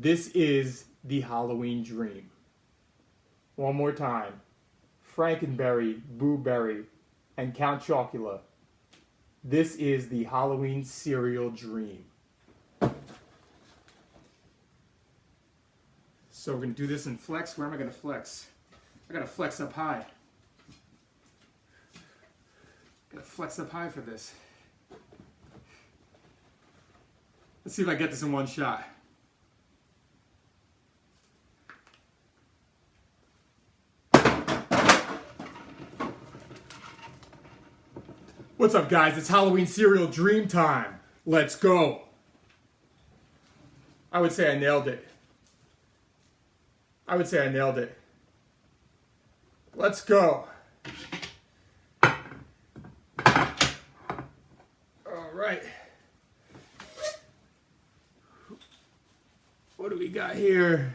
This is the Halloween dream. One more time. Franken-Berry, Boo-Berry, and Count-Chocula. This is the Halloween cereal dream. So we're going to do this in flex. Where am I going to flex? I got to flex up high. Got to flex up high for this. Let's see if I get this in one shot. What's up, guys? It's Halloween cereal dream time. Let's go. I would say I nailed it. Let's go. All right. What do we got here?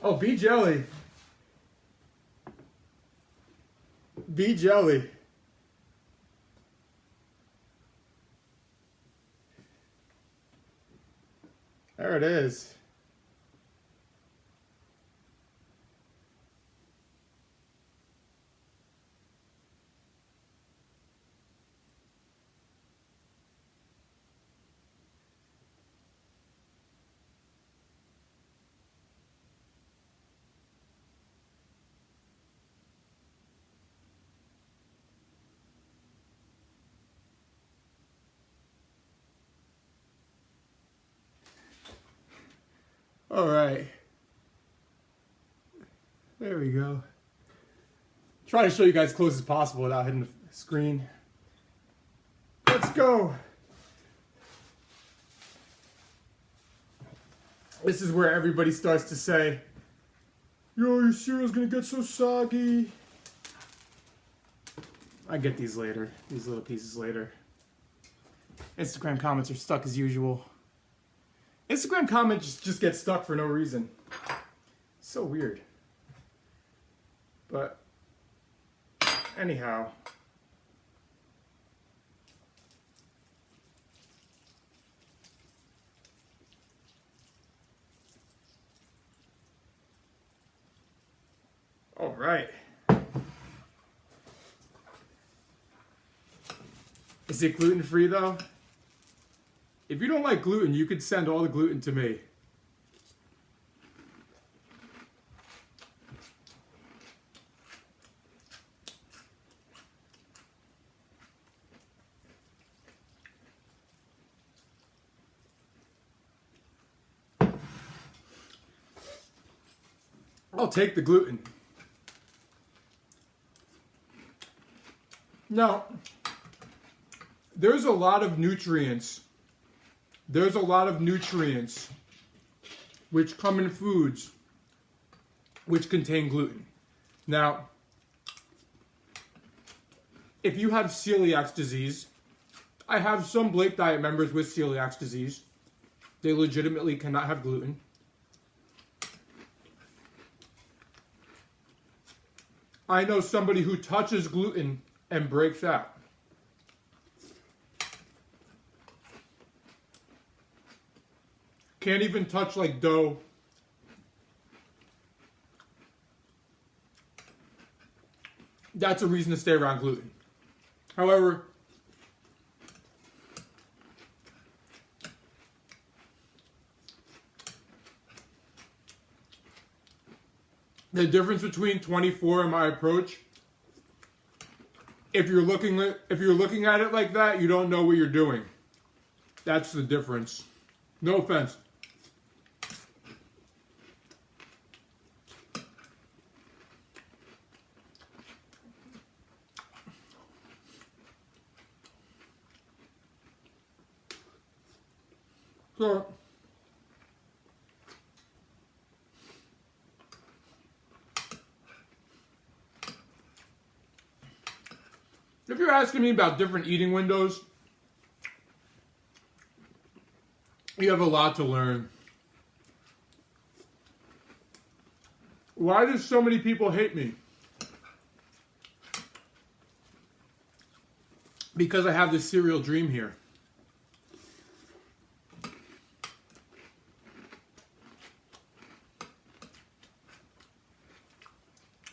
Oh, bee jelly. Bee jelly. There it is. All right. There we go. Try to show you guys as close as possible without hitting the screen. Let's go. This is where everybody starts to say, yo, your cereal's gonna get so soggy. I get these later, these little pieces later. Instagram comments are stuck as usual. Instagram comments just get stuck for no reason. So weird. But anyhow. All right. Is it gluten-free though? If you don't like gluten, you could send all the gluten to me. I'll take the gluten. Now, there's a lot of nutrients. There's a lot of nutrients which come in foods which contain gluten. Now, if you have celiac disease, I have some Blake Diet members with celiac disease. They legitimately cannot have gluten. I know somebody who touches gluten and breaks out. Can't even touch like dough. That's a reason to stay around gluten. However, the difference between 24 and my approach, if you're looking at it like that, you don't know what you're doing. That's the difference. No offense. So, if you're asking me about different eating windows, you have a lot to learn. Why do so many people hate me? Because I have this cereal dream here.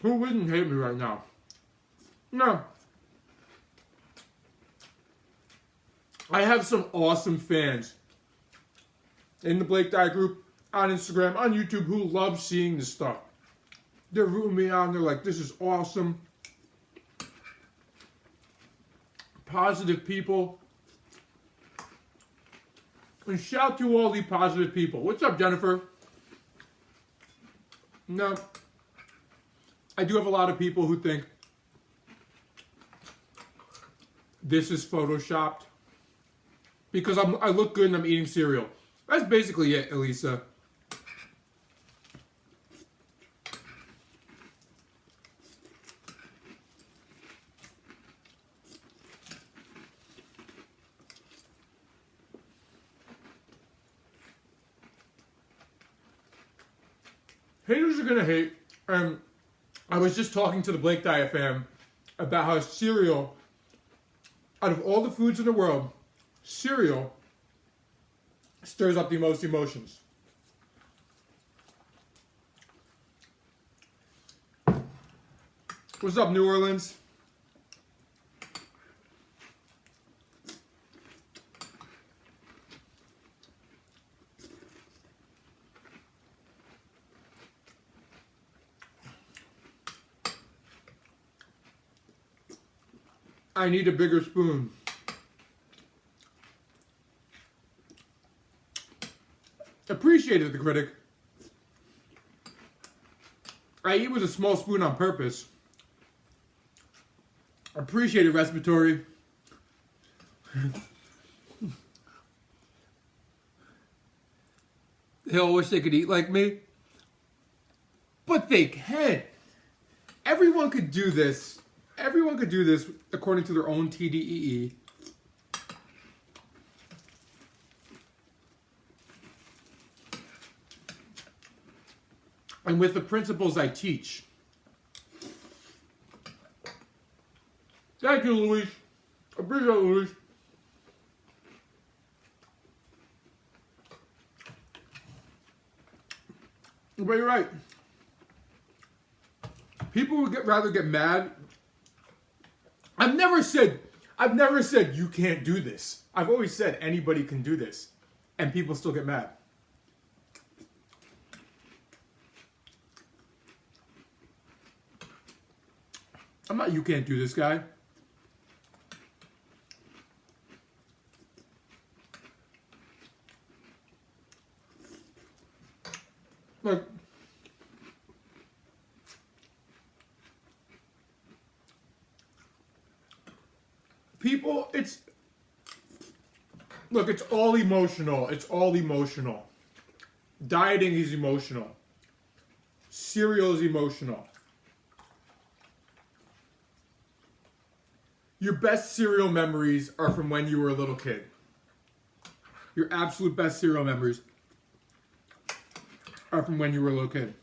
Who wouldn't hate me right now? No. I have some awesome fans in the Blake Dye group, on Instagram, on YouTube, who love seeing this stuff. They're rooting me on. They're like, this is awesome. Positive people. And shout to all the positive people. What's up, Jennifer? No. I do have a lot of people who think this is photoshopped because I look good and I'm eating cereal. That's basically it, Elisa. Haters are gonna hate. I was just talking to the Blake Dye fam about how cereal, out of all the foods in the world, cereal stirs up the most emotions. What's up, New Orleans? I need a bigger spoon. Appreciated the critic. I eat with a small spoon on purpose. Appreciated respiratory. They all wish they could eat like me. But they can. Everyone could do this. Everyone could do this according to their own TDEE. And with the principles I teach. Thank you, Luis. Appreciate it, Luis. But you're right. People would rather get mad. I've never said you can't do this. I've always said anybody can do this. And people still get mad. I'm not you can't do this guy. Like, people, it's all emotional. It's all emotional. Dieting is emotional. Cereal is emotional. Your best cereal memories are from when you were a little kid. Your absolute best cereal memories are from when you were a little kid.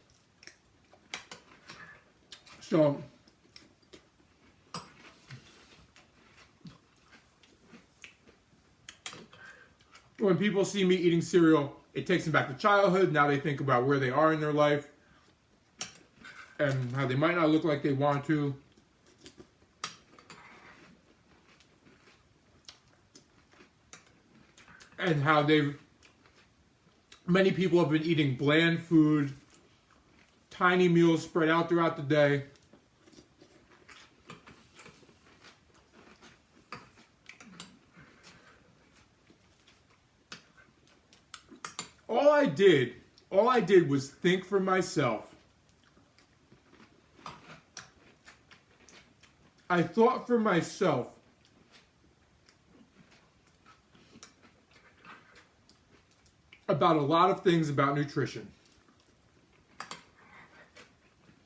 So, when people see me eating cereal, it takes them back to childhood. Now they think about where they are in their life and how they might not look like they want to. And how many people have been eating bland food, tiny meals spread out throughout the day. All I did was think for myself. I thought for myself. About a lot of things about nutrition.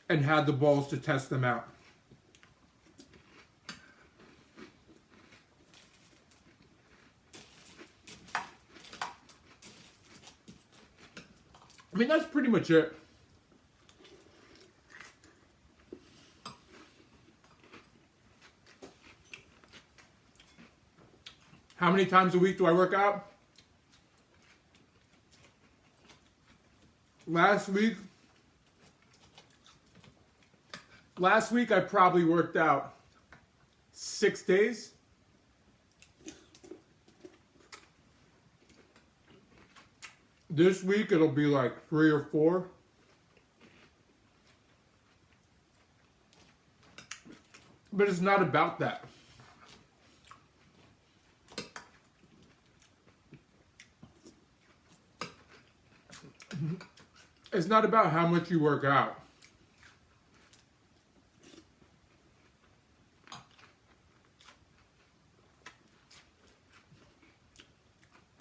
And had the balls to test them out. I mean, that's pretty much it. How many times a week do I work out? Last week, Last week I probably worked out 6 days. This week it'll be like 3 or 4. But it's not about that. It's not about how much you work out.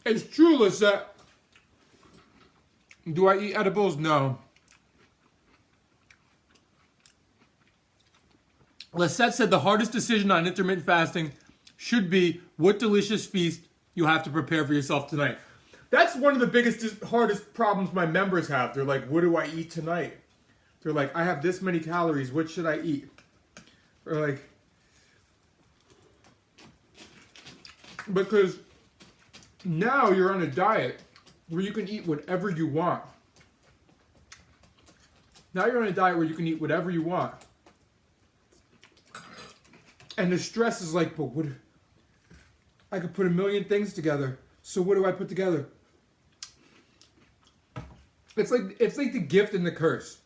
It's true, Lisette. Do I eat edibles? No. Lisette said the hardest decision on intermittent fasting should be what delicious feast you have to prepare for yourself tonight. That's one of the biggest, hardest problems my members have. They're like, what do I eat tonight? They're like, I have this many calories. What should I eat? Or like, because now you're on a diet where you can eat whatever you want. Now you're on a diet where you can eat whatever you want. And the stress is like, but what? I could put a million things together. So what do I put together? It's like the gift and the curse.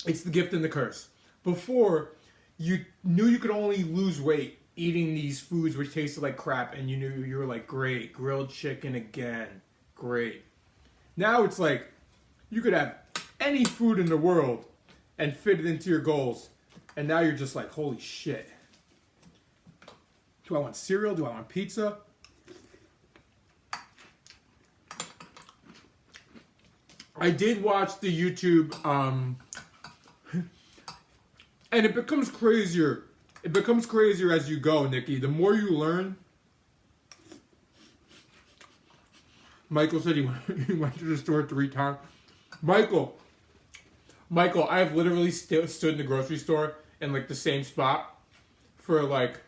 It's the gift and the curse. Before, you knew you could only lose weight eating these foods which tasted like crap, and you knew you were like, great, grilled chicken again, great. Now it's like you could have any food in the world and fit it into your goals, and now you're just like, holy shit. Do I want cereal? Do I want pizza? I did watch the YouTube, and it becomes crazier. It becomes crazier as you go, Nikki. The more you learn. Michael said he went to the store 3 times. Michael, I've literally stood in the grocery store in like the same spot for like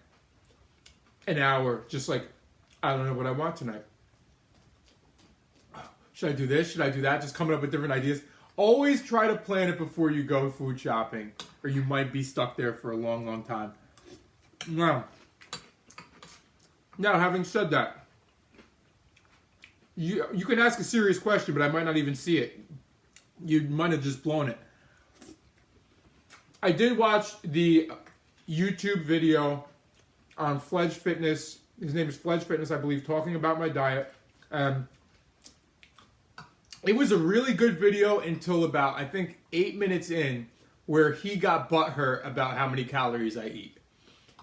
an hour. Just like, I don't know what I want tonight. Should I do this? Should I do that? Just coming up with different ideas. Always try to plan it before you go food shopping, or you might be stuck there for a long, long time. Now, having said that, you can ask a serious question, but I might not even see it. You might have just blown it. I did watch the YouTube video on Fledge Fitness. His name is Fledge Fitness, I believe, talking about my diet. It was a really good video until about, I think, 8 minutes in, where he got butthurt about how many calories I eat.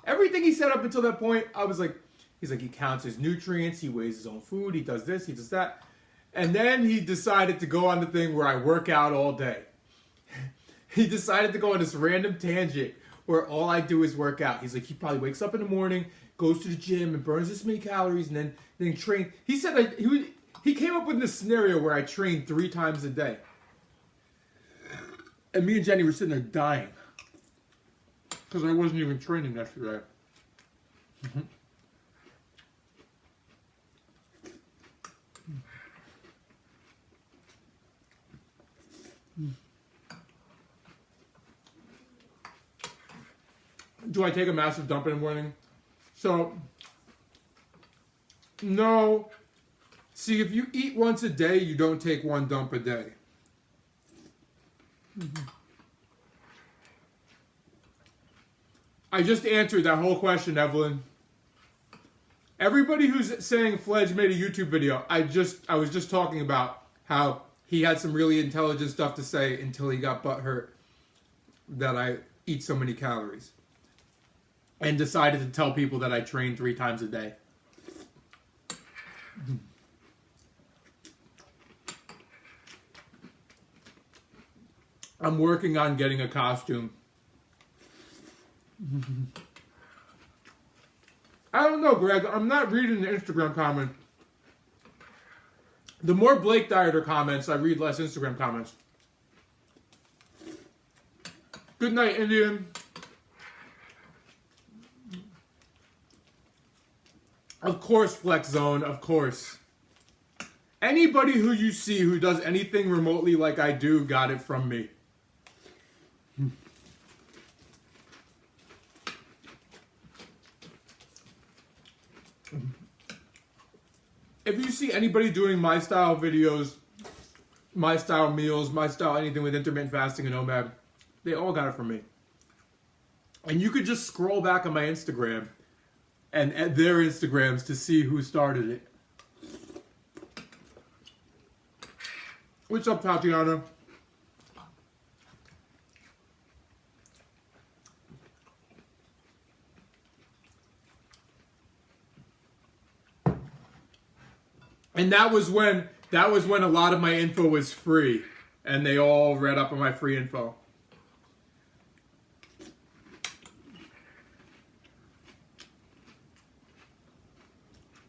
Everything he said up until that point, I was like, he's like, he counts his nutrients, he weighs his own food, he does this, he does that. And then he decided to go on the thing where I work out all day. He decided to go on this random tangent where all I do is work out. He's like, he probably wakes up in the morning, goes to the gym, and burns this many calories, and then train. He said he came up with this scenario where I trained 3 times a day. And me and Jenny were sitting there dying. Because I wasn't even training yesterday. Do I take a massive dump in the morning? So, no. See, if you eat once a day, you don't take 1 dump a day. I just answered that whole question, Evelyn. Everybody who's saying Fledge made a YouTube video, I was just talking about how he had some really intelligent stuff to say until he got butthurt that I eat so many calories. And decided to tell people that I train 3 times a day. I'm working on getting a costume. I don't know, Greg. I'm not reading the Instagram comments. The more Blake Dieter comments, I read less Instagram comments. Good night, Indian. Of course, Flex Zone, of course. Anybody who you see who does anything remotely like I do got it from me. if you see anybody doing my style videos, my style meals, my style anything with intermittent fasting and OMAD, they all got it from me. And you could just scroll back on my Instagram and at their Instagrams to see who started it. What's up, Tatiana? And that was when a lot of my info was free, and they all read up on my free info.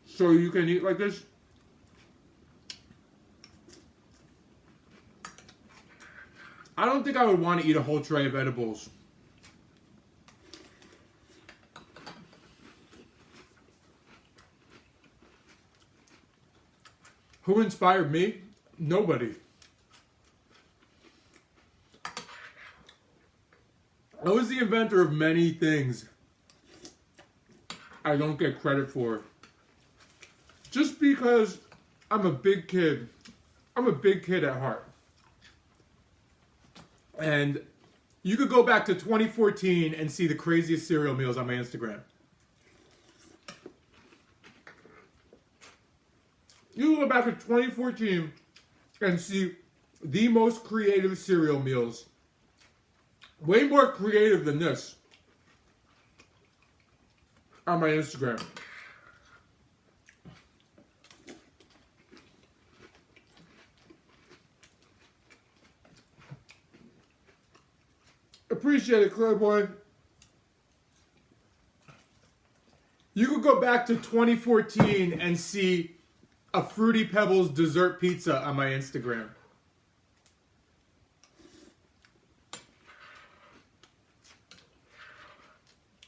So you can eat like this. I don't think I would want to eat a whole tray of edibles. Who inspired me? Nobody. I was the inventor of many things I don't get credit for. Just because I'm a big kid. I'm a big kid at heart. And you could go back to 2014 and see the craziest cereal meals on my Instagram. You go back to 2014 and see the most creative cereal meals. Way more creative than this on my Instagram. Appreciate it, Claiborne. You could go back to 2014 and see a Fruity Pebbles dessert pizza on my Instagram.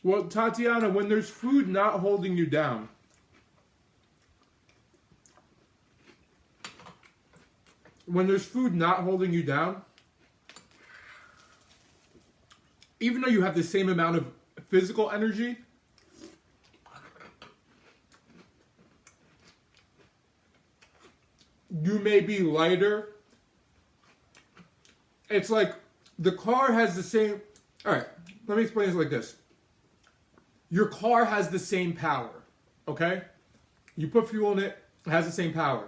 Well, Tatiana, when there's food not holding you down, even though you have the same amount of physical energy, you may be lighter. It's like the car has the same... Alright, let me explain this like this. Your car has the same power, okay? You put fuel in it, it has the same power.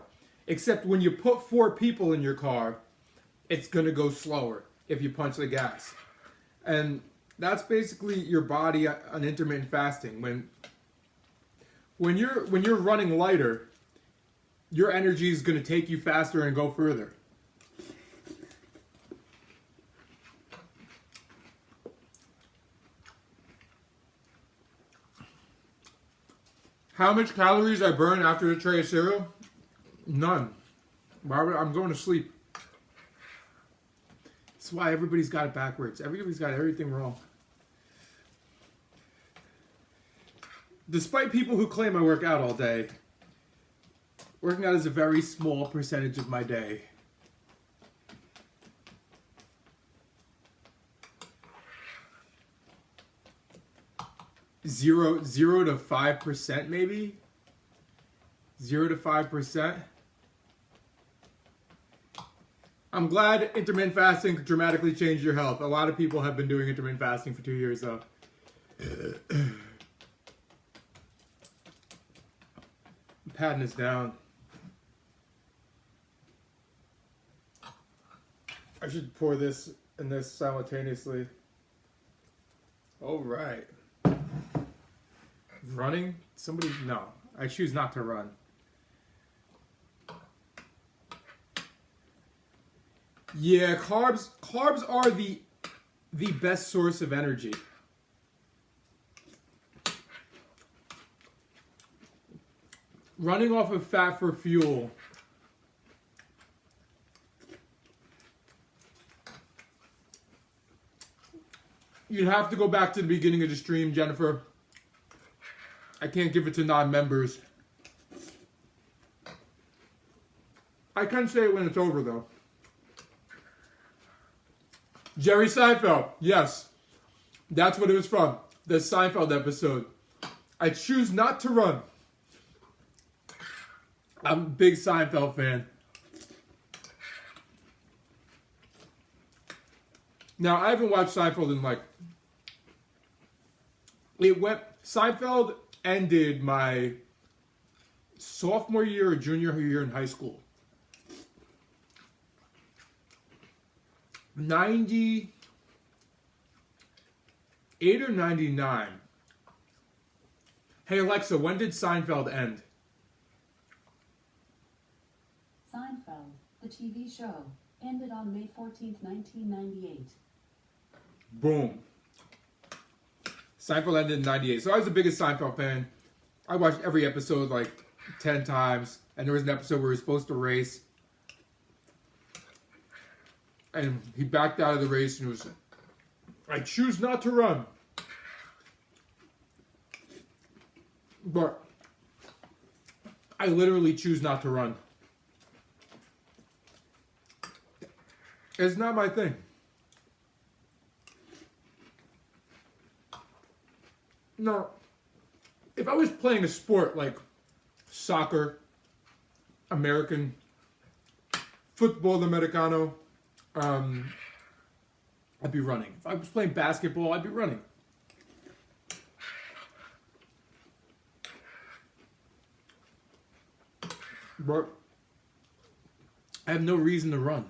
Except when you put 4 people in your car, it's going to go slower if you punch the gas. And that's basically your body on intermittent fasting. When you're running lighter, your energy is going to take you faster and go further. How much calories I burn after a tray of cereal? None. I'm going to sleep. That's why everybody's got it backwards. Everybody's got everything wrong. Despite people who claim I work out all day, working out is a very small percentage of my day. Zero to 5% maybe? 0 to 5%? I'm glad intermittent fasting dramatically changed your health. A lot of people have been doing intermittent fasting for 2 years though. I'm patting this down. I should pour this and this simultaneously. All right. Running? Somebody? No. I choose not to run. Yeah, carbs are the best source of energy. Running off of fat for fuel. You'd have to go back to the beginning of the stream, Jennifer. I can't give it to non-members. I can say it when it's over, though. Jerry Seinfeld. Yes. That's what it was from. The Seinfeld episode. I choose not to run. I'm a big Seinfeld fan. Now, I haven't watched Seinfeld in like... Seinfeld ended my sophomore year or junior year in high school. 98 or 99. Hey Alexa, when did Seinfeld end? Seinfeld, the TV show, ended on May 14th, 1998. Boom. Seinfeld ended in 98. So I was the biggest Seinfeld fan. I watched every episode like 10 times. And there was an episode where he was supposed to race. And he backed out of the race and was, I choose not to run. But I literally choose not to run. It's not my thing. No. If I was playing a sport like soccer, American, football americano, I'd be running. If I was playing basketball, I'd be running. But I have no reason to run.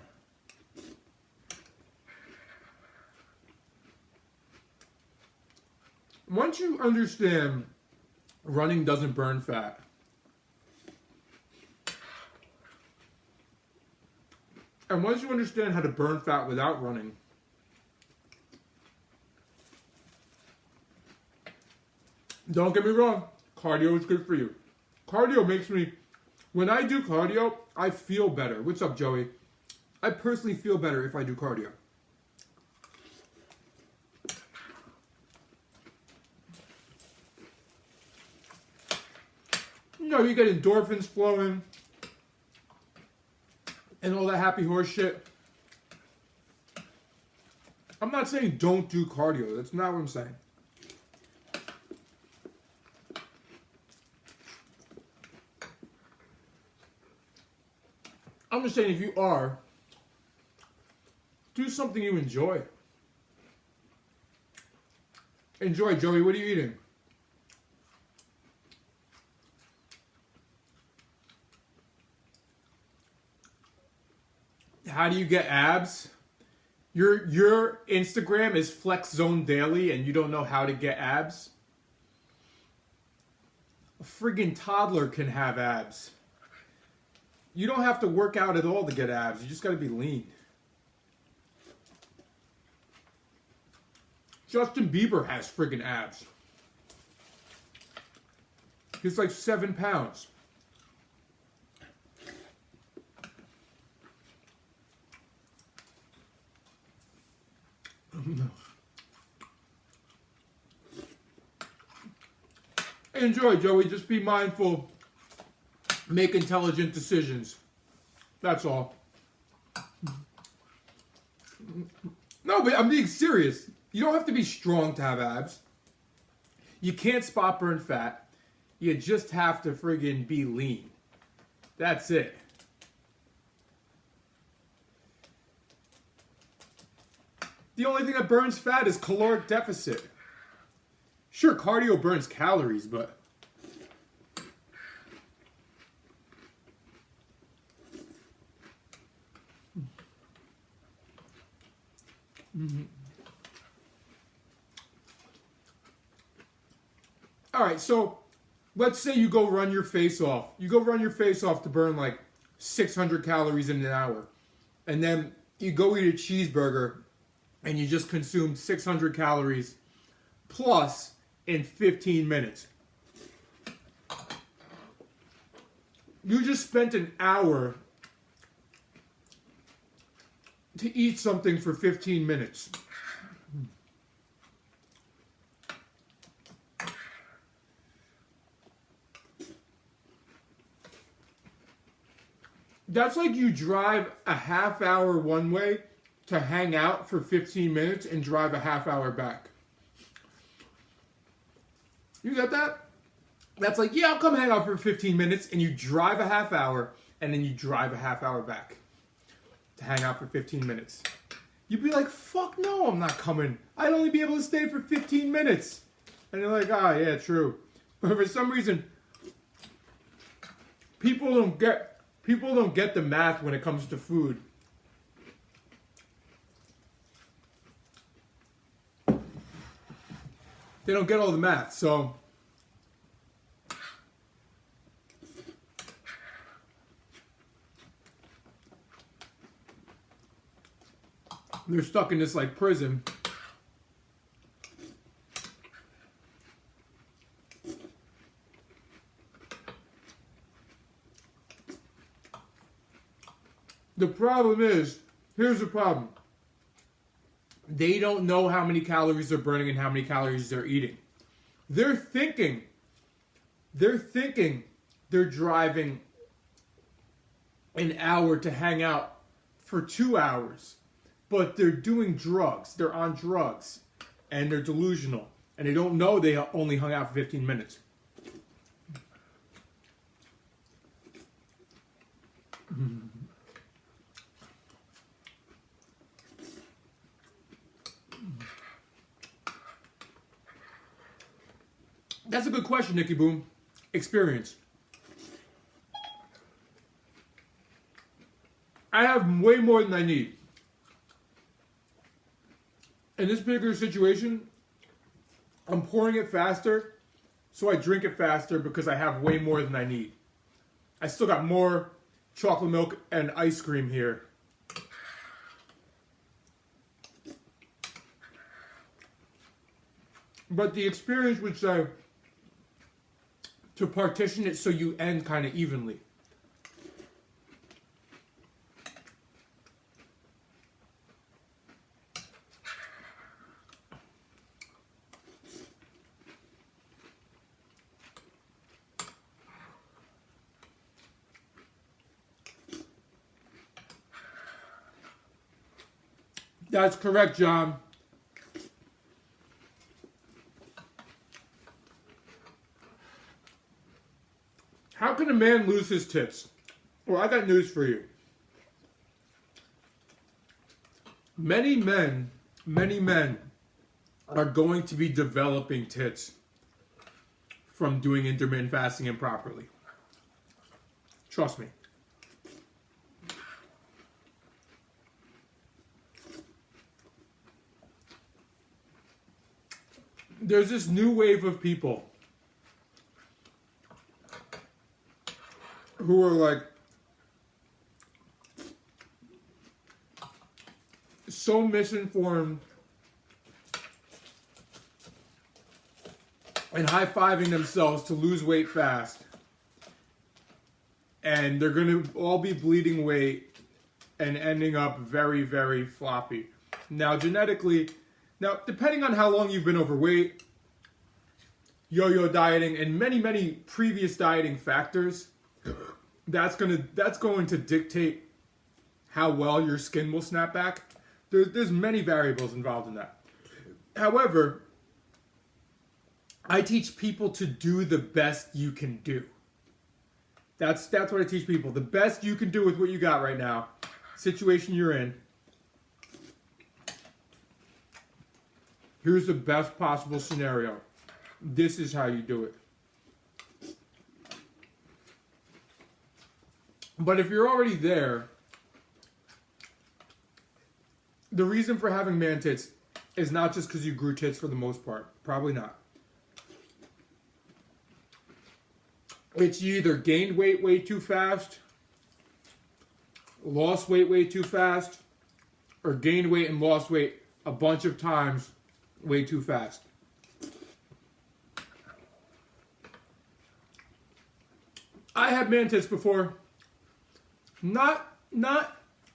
Once you understand running doesn't burn fat, and once you understand how to burn fat without running, don't get me wrong, cardio is good for you. Cardio makes me, when I do cardio, I feel better. What's up, Joey? I personally feel better if I do cardio. You know, you get endorphins flowing and all that happy horse shit. I'm not saying don't do cardio. That's not what I'm saying. I'm just saying if you are, do something you enjoy. Enjoy, Joey. What are you eating? How do you get abs? Your Instagram is Flex Zone Daily and you don't know how to get abs? A friggin' toddler can have abs. You don't have to work out at all to get abs. You just gotta be lean. Justin Bieber has friggin' abs. He's like 7 pounds. Enjoy, Joey. Just be mindful. Make intelligent decisions. That's all. No, but I'm being serious. You don't have to be strong to have abs. You can't spot burn fat. You just have to friggin' be lean. That's it. The only thing that burns fat is caloric deficit. Sure, cardio burns calories, but... All right, so let's say you go run your face off. You go run your face off to burn like 600 calories in an hour. And then you go eat a cheeseburger and you just consumed 600 calories plus in 15 minutes. You just spent an hour to eat something for 15 minutes. That's like you drive a half hour one way to hang out for 15 minutes and drive a half hour back. You get that? That's like, yeah, I'll come hang out for 15 minutes, and you drive a half hour, and then you drive a half hour back to hang out for 15 minutes. You'd be like, fuck no, I'm not coming. I'd only be able to stay for 15 minutes. And you're like, ah, yeah, true. But for some reason, people don't get the math when it comes to food. They don't get all the math, so they're stuck in this like prison. The problem is, here's the problem. They don't know how many calories they're burning and how many calories they're eating. They're thinking they're driving an hour to hang out for 2 hours. But they're doing drugs. They're on drugs. And they're delusional. And they don't know they only hung out for 15 minutes. That's a good question, Nicky Boom. Experience. I have way more than I need. In this particular situation, I'm pouring it faster, so I drink it faster because I have way more than I need. I still got more chocolate milk and ice cream here. But the experience would say to partition it so you end kind of evenly. That's correct, John. How can a man lose his tits? Well, I got news for you. Many men are going to be developing tits from doing intermittent fasting improperly. Trust me. There's this new wave of people who are like so misinformed and high-fiving themselves to lose weight fast, and they're gonna all be bleeding weight and ending up very, very floppy. Now genetically, depending on how long you've been overweight, yo-yo dieting, and many previous dieting factors, that's going to dictate how well your skin will snap back. There's many variables involved in that. However, I teach people to do the best you can do. That's what I teach people. The best you can do with what you got right now, situation you're in. Here's the best possible scenario. This is how you do it. But if you're already there, the reason for having man tits is not just because you grew tits for the most part. Probably not. It's you either gained weight way too fast, lost weight way too fast, or gained weight and lost weight a bunch of times way too fast. I had man tits before. Not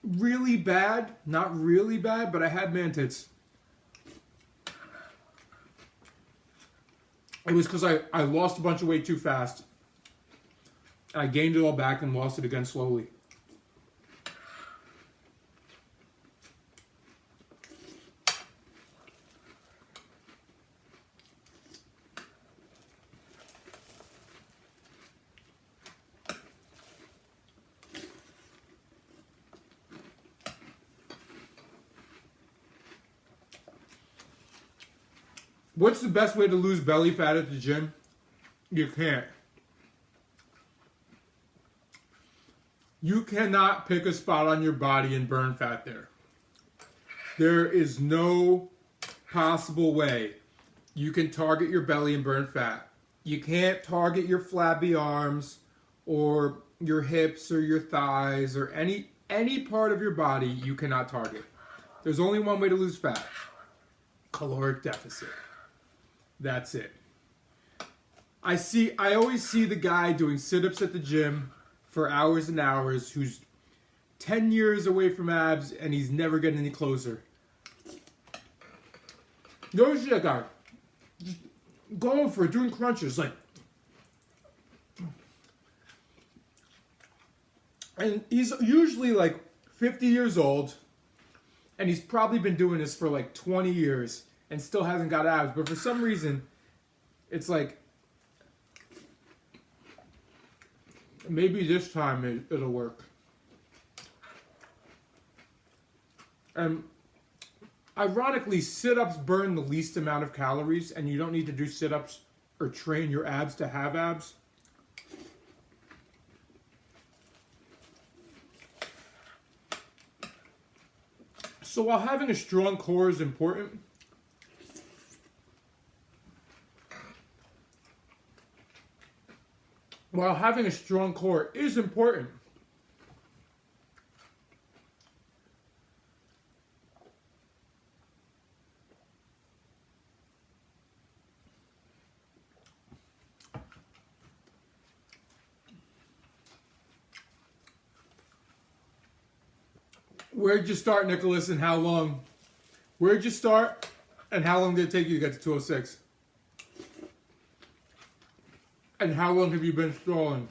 really bad, but I had man tits. It was because I lost a bunch of weight too fast. I gained it all back and lost it again slowly. What's the best way to lose belly fat at the gym? You can't. You cannot pick a spot on your body and burn fat there. There is no possible way you can target your belly and burn fat. You can't target your flabby arms or your hips or your thighs or any part of your body you cannot target. There's only one way to lose fat. Caloric deficit. That's it. I always see the guy doing sit-ups at the gym for hours and hours who's 10 years away from abs and he's never getting any closer. You always see that guy just going for it, doing crunches, like, and he's usually like 50 years old, and he's probably been doing this for like 20 years and still hasn't got abs, but for some reason, it's like, maybe this time it'll work. And ironically, sit-ups burn the least amount of calories, and you don't need to do sit-ups or train your abs to have abs. So while having a strong core is important, where'd you start, Nicholas, and how long? Where'd you start, and how long did it take you to get to 206? And how long have you been stalling?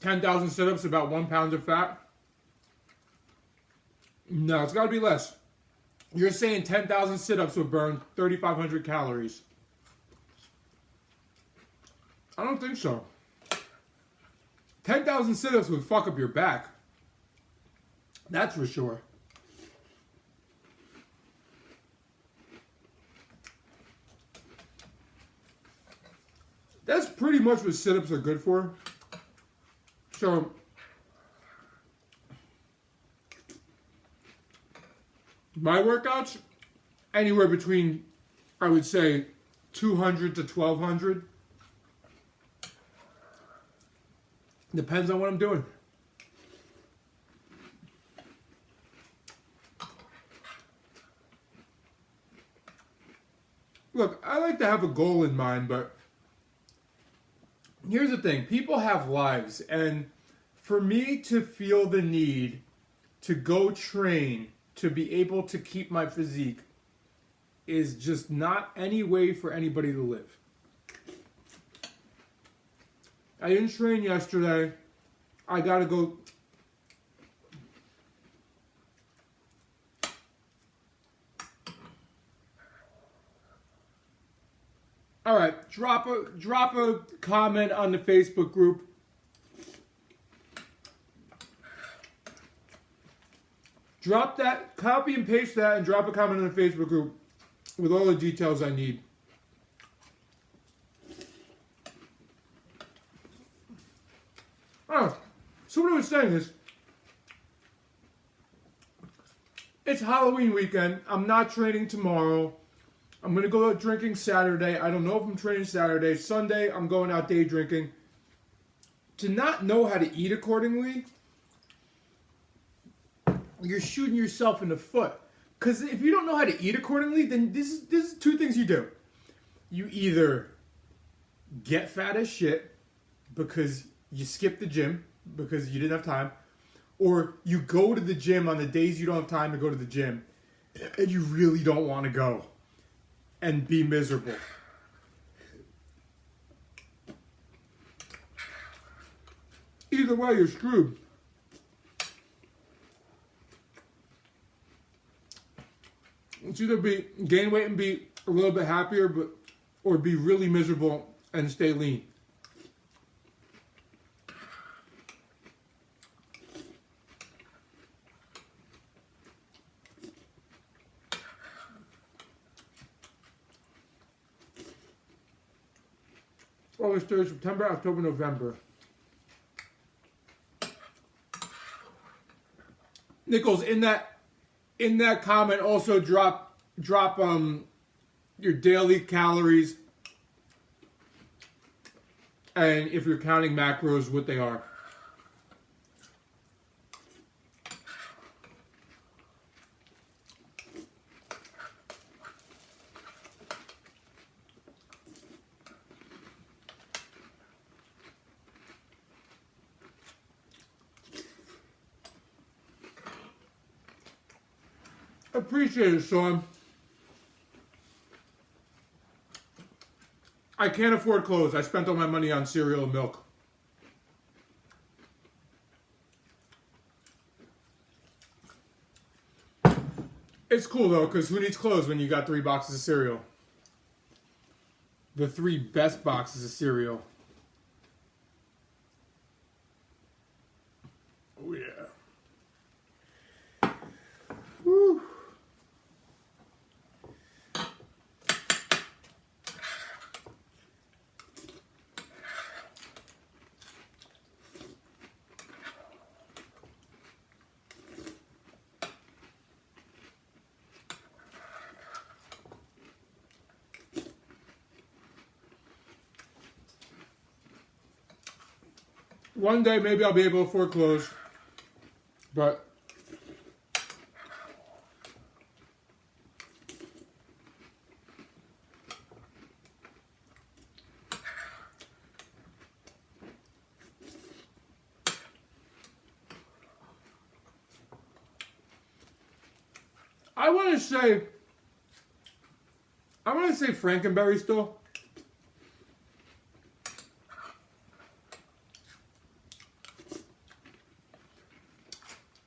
$10,000 sit-ups, about 1 pound of fat? No, it's got to be less. You're saying 10,000 sit-ups would burn 3,500 calories. I don't think so. 10,000 sit-ups would fuck up your back. That's for sure. That's pretty much what sit-ups are good for. So, my workouts, anywhere between, I would say, 200 to 1,200. Depends on what I'm doing. Look, I like to have a goal in mind, but here's the thing. People have lives, and for me to feel the need to go train to be able to keep my physique is just not any way for anybody to live. I didn't train yesterday. I gotta go. All right, drop a comment on the Facebook group. Drop that, copy and paste that, and drop a comment on the Facebook group with all the details I need. Oh, so what I was saying is, it's Halloween weekend. I'm not training tomorrow. I'm going to go out drinking Saturday. I don't know if I'm training Saturday. Sunday, I'm going out day drinking. To not know how to eat accordingly, you're shooting yourself in the foot. Because if you don't know how to eat accordingly, then this is two things you do. You either get fat as shit because you skip the gym because you didn't have time, or you go to the gym on the days you don't have time to go to the gym and you really don't want to go and be miserable. Either way, you're screwed. It's either gain weight and be a little bit happier, or be really miserable and stay lean. August, 3rd, September, October, November. Nichols, in that comment, also drop your daily calories, and if you're counting macros, what they are. Appreciate it, Sean. I can't afford clothes. I spent all my money on cereal and milk. It's cool though, because who needs clothes when you got 3 boxes of cereal? The 3 best boxes of cereal. Oh yeah. Woo. One day maybe I'll be able to afford clothes, but I want to say Franken-Berry still.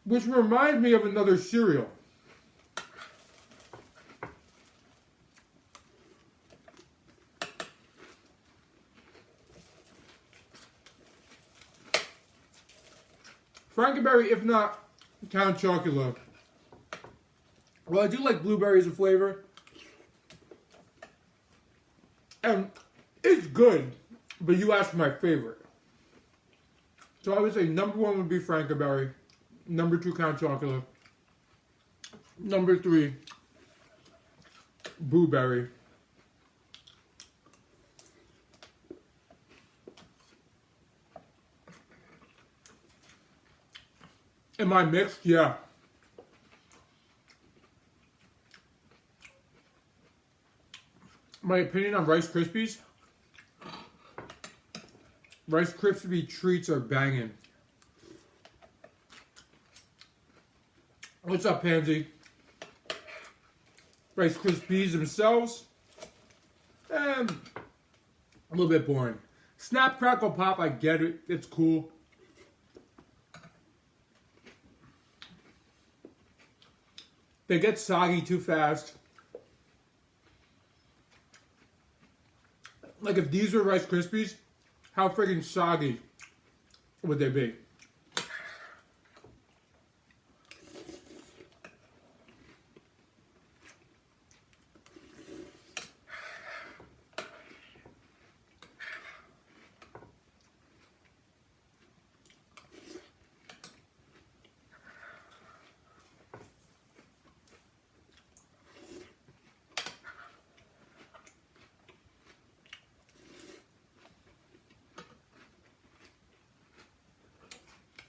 Which reminds me of another cereal. Franken-Berry, if not Count-Chocula. Well, I do like blueberries as a flavor. And it's good, but you asked for my favorite. So I would say number 1 would be Franken-Berry. Number 2, Count-Chocula. Number 3, Blueberry. Am I mixed? Yeah. My opinion on Rice Krispies? Rice Krispie treats are banging. What's up, Pansy? Rice Krispies themselves, a little bit boring. Snap, Crackle, Pop, I get it. It's cool. They get soggy too fast. Like if these were Rice Krispies, how friggin' soggy would they be?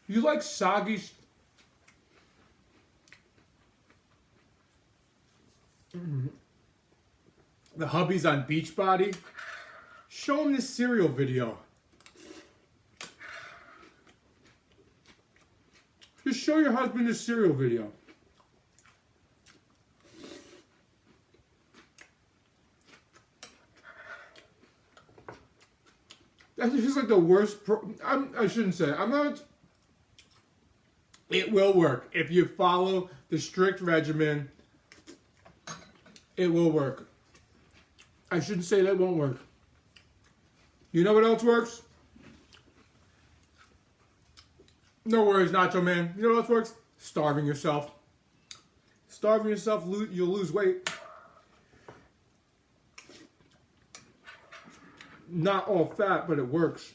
You like soggy... The hubby's on Beachbody. Show him this cereal video. Just show your husband this cereal video. That's just like the worst... I shouldn't say. I'm not... It will work. If you follow the strict regimen, it will work. I shouldn't say that won't work. You know what else works? No worries, Nacho Man. You know what else works? Starving yourself. Starving yourself, you'll lose weight. not all fat, but it works.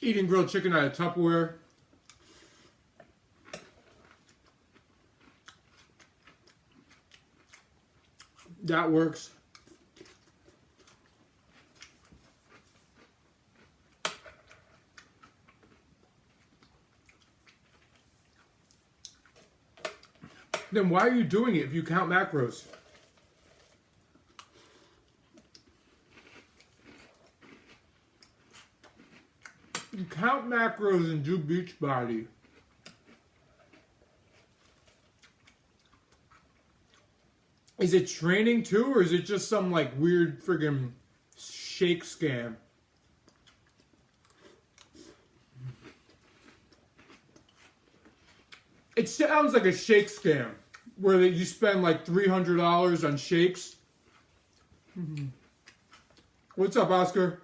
Eating grilled chicken out of Tupperware. That works. Then why are you doing it if you count macros? You count macros and do Beachbody. Is it training too, or is it just some like weird friggin' shake scam? It sounds like a shake scam where you spend like $300 on shakes. What's up, Oscar?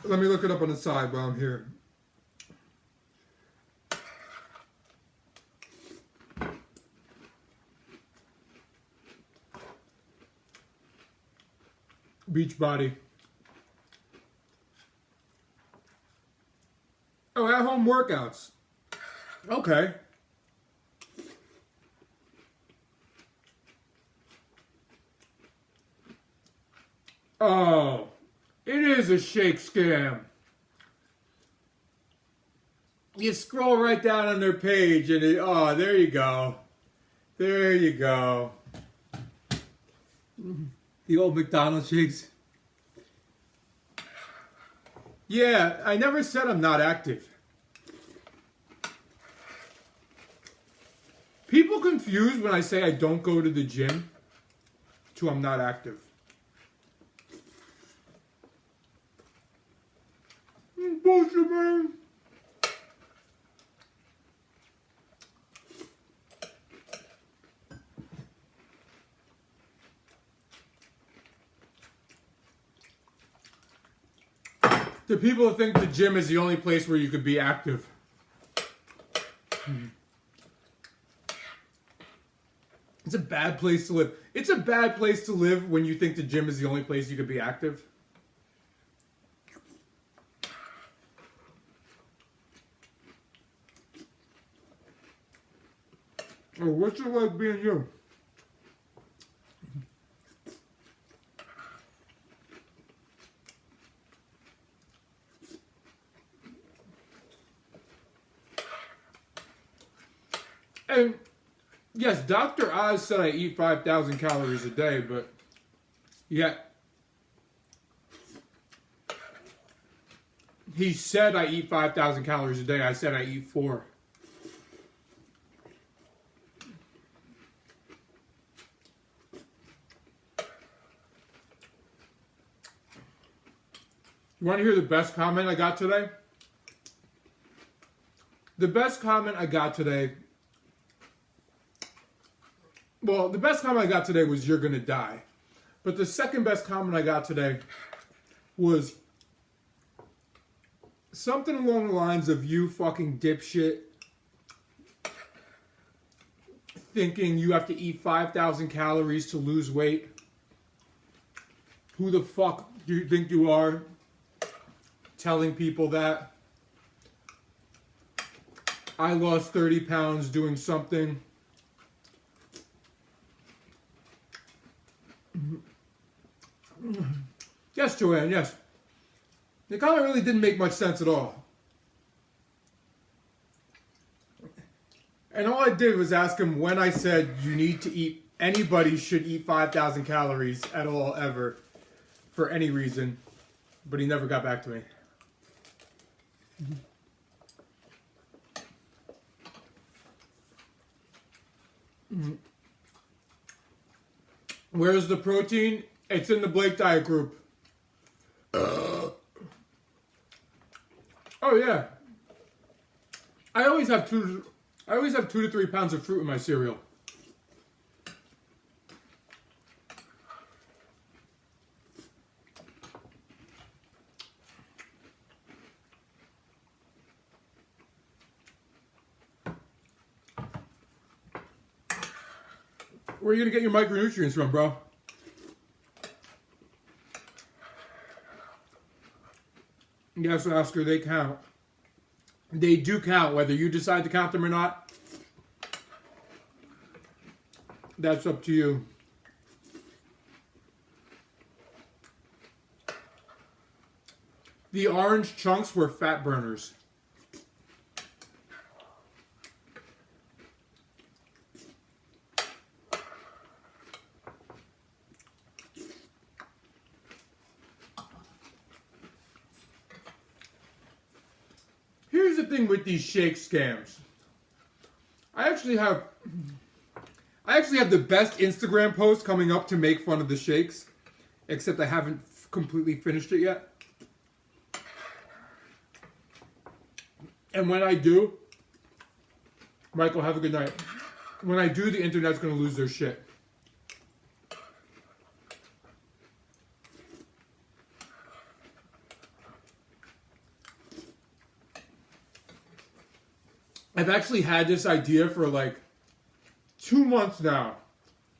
Let me look it up on the side while I'm here. Beachbody. Oh, at-home workouts. Okay. Oh, it is a shake scam. You scroll right down on their page and oh, there you go. There you go. The old McDonald's shakes. Yeah, I never said I'm not active. People confuse when I say I don't go to the gym to I'm not active. Bullshit, man. The people who think the gym is the only place where you could be active. It's a bad place to live. It's a bad place to live when you think the gym is the only place you could be active. Oh, what's it like being you? And yes, Dr. Oz said I eat 5,000 calories a day, but yet he said I eat 5,000 calories a day. I said I eat 4. You want to hear the best comment I got today? The best comment I got today... Well, the best comment I got today was, "You're gonna die." But the second best comment I got today was something along the lines of, "You fucking dipshit thinking you have to eat 5,000 calories to lose weight. Who the fuck do you think you are telling people that? I lost 30 pounds doing something." Yes, Joanne, yes. The comment really didn't make much sense at all. And all I did was ask him when I said you need to eat, anybody should eat 5,000 calories at all, ever, for any reason. But he never got back to me. Where's the protein? It's in the Blake Diet group. Oh yeah. I always have two I always have 2 to 3 pounds of fruit in my cereal. Where are you going to get your micronutrients from, bro? Yes, Oscar, they count. They do count, whether you decide to count them or not. That's up to you. The orange chunks were fat burners. Here's the thing with these shake scams. I actually have the best Instagram post coming up to make fun of the shakes, except I haven't completely finished it yet. And when I do, Michael, have a good night. When I do, the internet's going to lose their shit. I've actually had this idea for like 2 months now,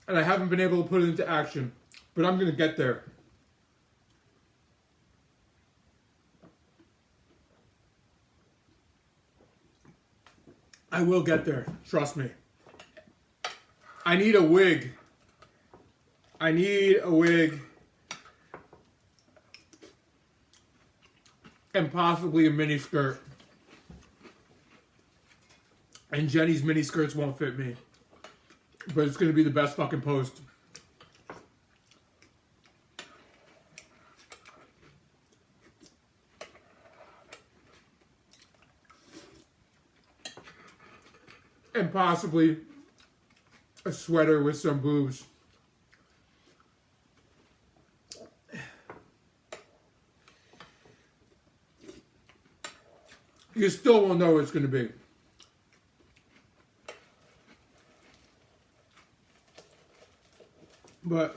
and I haven't been able to put it into action, but I'm going to get there. I will get there, trust me. I need a wig. I need a wig. And possibly a mini skirt. And Jenny's mini skirts won't fit me. But it's going to be the best fucking post. And possibly a sweater with some boobs. You still won't know what it's going to be. But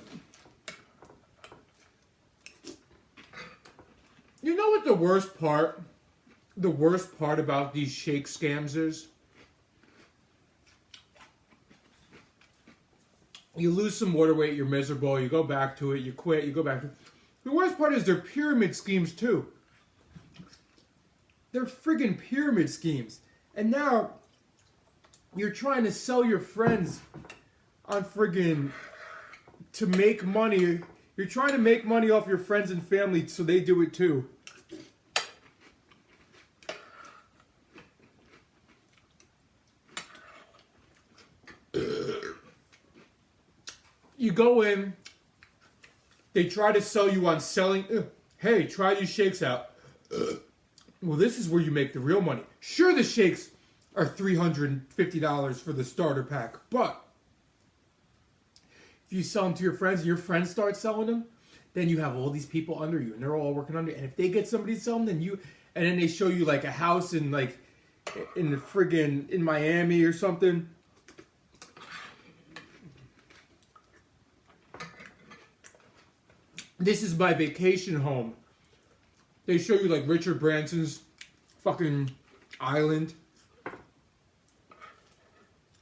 you know what the worst part about these shake scams is? You lose some water weight, you're miserable, you go back to it, you quit, you go back to it. The worst part is they're pyramid schemes too. They're friggin' pyramid schemes. And now you're trying to sell your friends on friggin' to make money. You're trying to make money off your friends and family so they do it too. You go in, they try to sell you on selling. Hey, try these shakes out. Well, this is where you make the real money. Sure, the shakes are $350 for the starter pack, but if you sell them to your friends and your friends start selling them, then you have all these people under you and they're all working under you. And if they get somebody to sell them, then they show you like a house in the friggin' in Miami or something. This is my vacation home. They show you like Richard Branson's fucking island.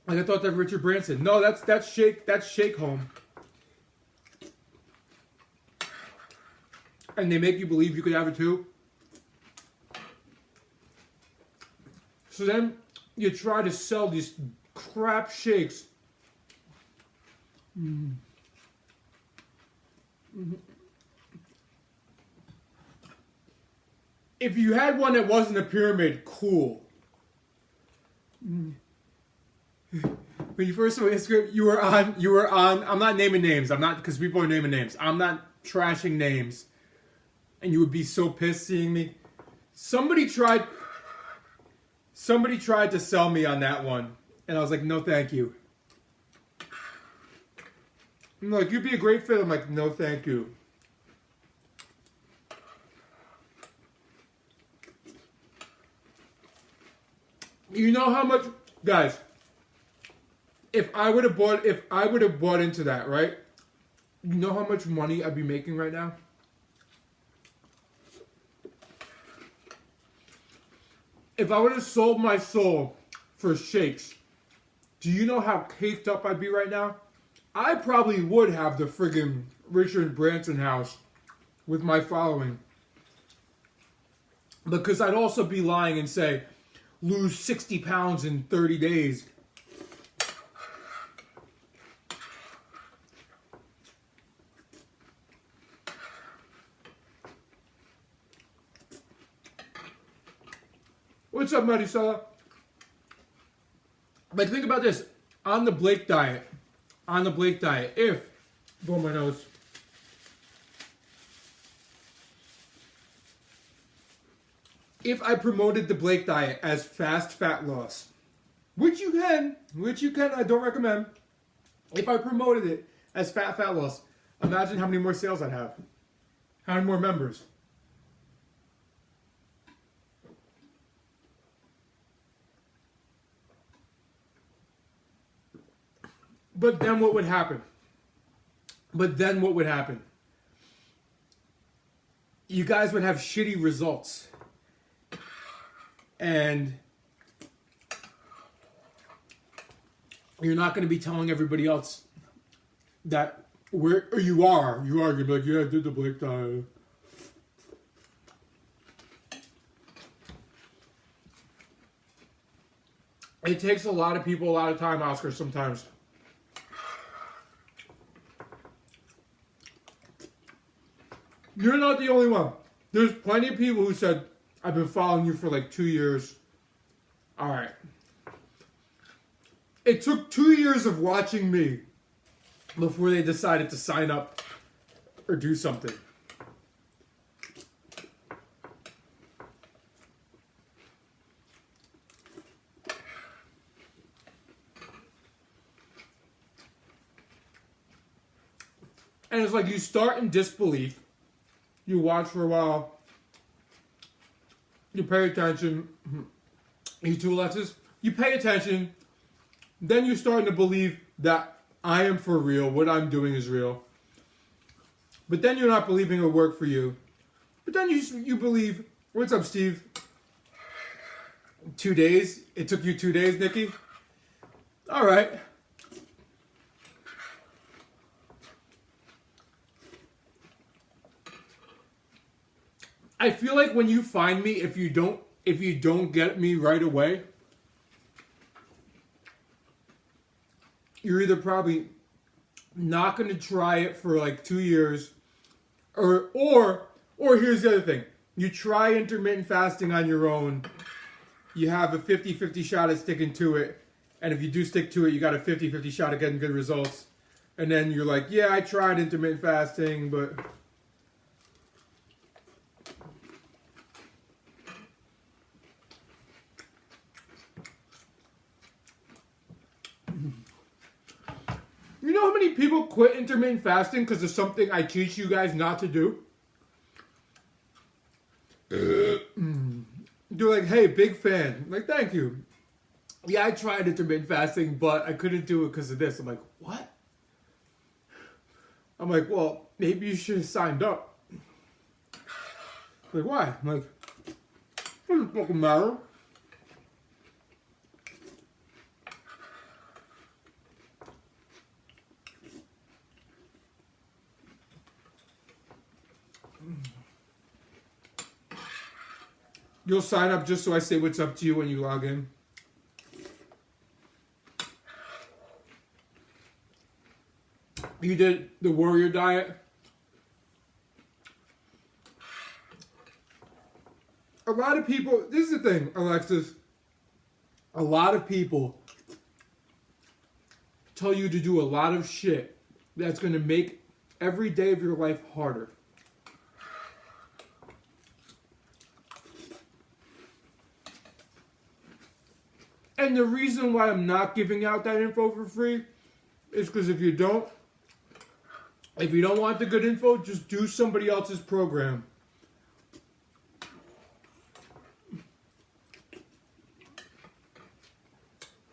Like I thought that Richard Branson. No, that's Shake Home. And they make you believe you could have it too. So then you try to sell these crap shakes. If you had one that wasn't a pyramid, cool. When you first saw Instagram, you were on, I'm not naming names, because people are naming names. I'm not trashing names. And you would be so pissed seeing me. Somebody tried to sell me on that one. And I was like, no thank you. I'm like, you'd be a great fit. I'm like, no thank you. You know how much Guys, if I would have bought into that, right? You know how much money I'd be making right now? If I would have sold my soul for shakes, do you know how caked up I'd be right now? I probably would have the friggin' Richard Branson house with my following. Because I'd also be lying and say, lose 60 pounds in 30 days. What's up, Maricela? Like, think about this. On the Blake diet, if, blow my nose. If I promoted the Blake diet as fast fat loss, which you can, I don't recommend. If I promoted it as fat loss, imagine how many more sales I'd have. How many more members? But then what would happen? You guys would have shitty results. And you're not going to be telling everybody else that you are. You're going to be like, yeah, I did the Blake diet. It takes a lot of people a lot of time, Oscar, sometimes. You're not the only one. There's plenty of people who said, I've been following you for like 2 years. All right. It took 2 years of watching me before they decided to sign up or do something. And it's like you start in disbelief. You watch for a while. You pay attention. You too, Alexis. You pay attention. Then you're starting to believe that I am for real. What I'm doing is real. But then you're not believing it'll work for you. But then you believe. What's up, Steve? 2 days? It took you 2 days, Nikki? All right. I feel like when you find me, if you don't get me right away, you're either probably not going to try it for like 2 years, or here's the other thing. You try intermittent fasting on your own. You have a 50-50 shot at sticking to it. And if you do stick to it, you got a 50-50 shot at getting good results. And then you're like, yeah, I tried intermittent fasting, but... You know how many people quit intermittent fasting because of something I teach you guys not to do? They're like, hey, big fan. I'm like, thank you. Yeah, I tried intermittent fasting, but I couldn't do it because of this. I'm like, what? I'm like, well, maybe you should have signed up. Like, why? I'm like, it doesn't fucking matter. You'll sign up just so I say what's up to you when you log in. You did the warrior diet. A lot of people, this is the thing, Alexis. A lot of people tell you to do a lot of shit that's going to make every day of your life harder. And the reason why I'm not giving out that info for free is because if you don't want the good info, just do somebody else's program.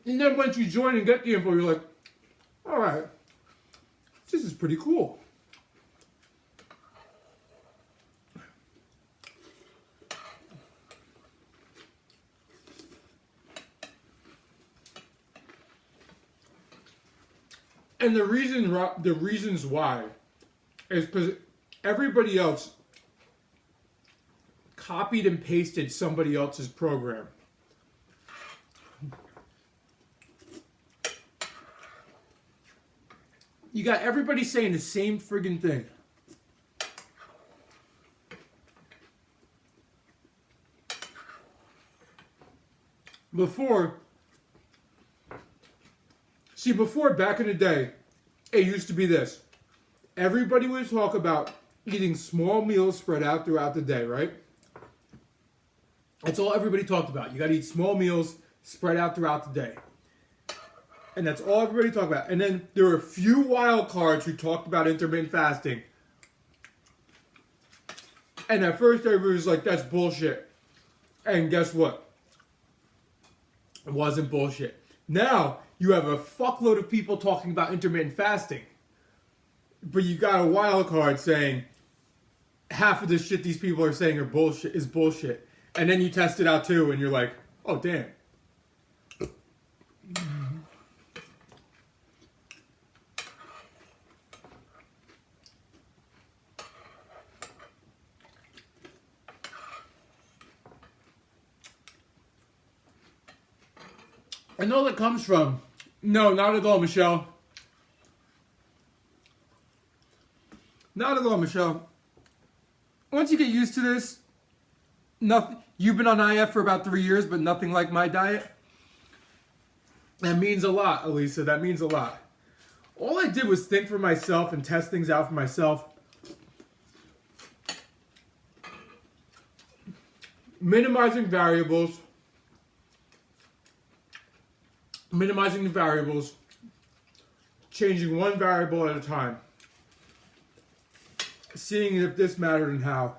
And then once you join and get the info, you're like, all right, this is pretty cool. And the reasons why is because everybody else copied and pasted somebody else's program. You got everybody saying the same friggin' thing. Before back in the day, it used to be this. Everybody would talk about eating small meals spread out throughout the day, right? That's all everybody talked about. You got to eat small meals spread out throughout the day. And that's all everybody talked about. And then there were a few wild cards who talked about intermittent fasting. And at first everybody was like, that's bullshit. And guess what? It wasn't bullshit. Now, you have a fuckload of people talking about intermittent fasting. But you got a wild card saying half of the shit these people are saying is bullshit. And then you test it out too, and you're like, oh, damn. I know that comes from, no, not at all, Michelle. Not at all, Michelle. Once you get used to this, nothing. You've been on IF for about 3 years, but nothing like my diet. That means a lot, Elisa. That means a lot. All I did was think for myself and test things out for myself. Minimizing the variables, changing one variable at a time, seeing if this mattered and how.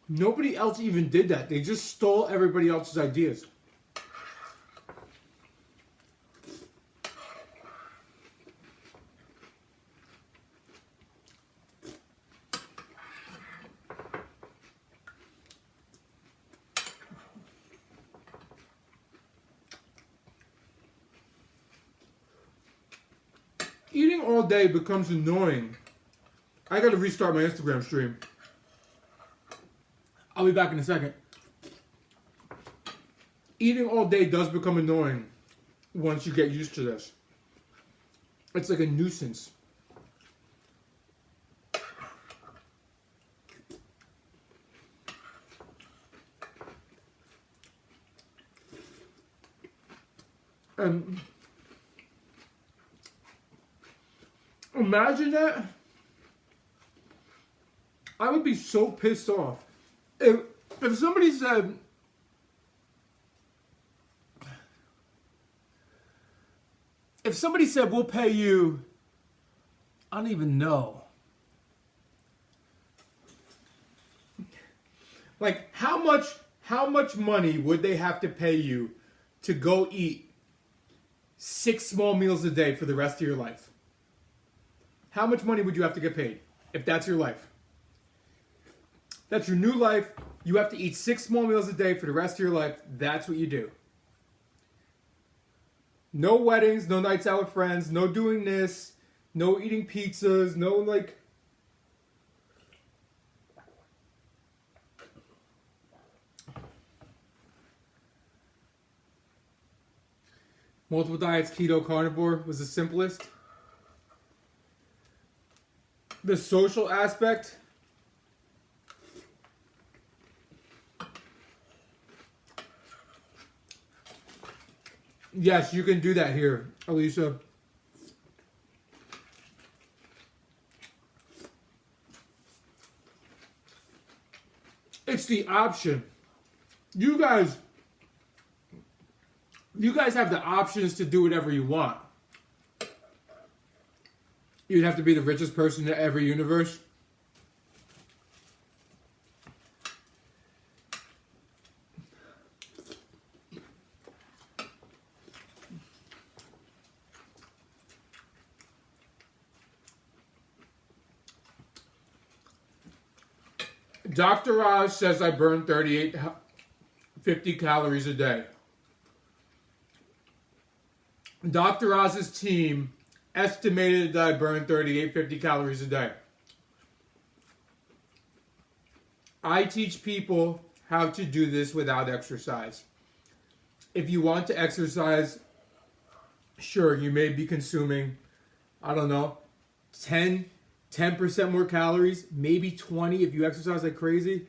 Nobody else even did that. They just stole everybody else's ideas. Eating all day becomes annoying. I gotta restart my Instagram stream. I'll be back in a second. Eating all day does become annoying once you get used to this. It's like a nuisance. And imagine that. I would be so pissed off if somebody said, we'll pay you, I don't even know. Like, how much money would they have to pay you to go eat 6 small meals a day for the rest of your life? How much money would you have to get paid if that's your life? That's your new life. You have to eat 6 small meals a day for the rest of your life. That's what you do. No weddings, no nights out with friends, no doing this, no eating pizzas, no like... Multiple diets, keto, carnivore was the simplest. The social aspect... Yes, you can do that here, Alicia. It's the option. You guys have the options to do whatever you want. You'd have to be the richest person in every universe. Dr. Oz says I burn 50 calories a day. Dr. Oz's team estimated that I burn 50 calories a day. I teach people how to do this without exercise. If you want to exercise, sure, you may be consuming, I don't know, 10% more calories, maybe 20 if you exercise like crazy.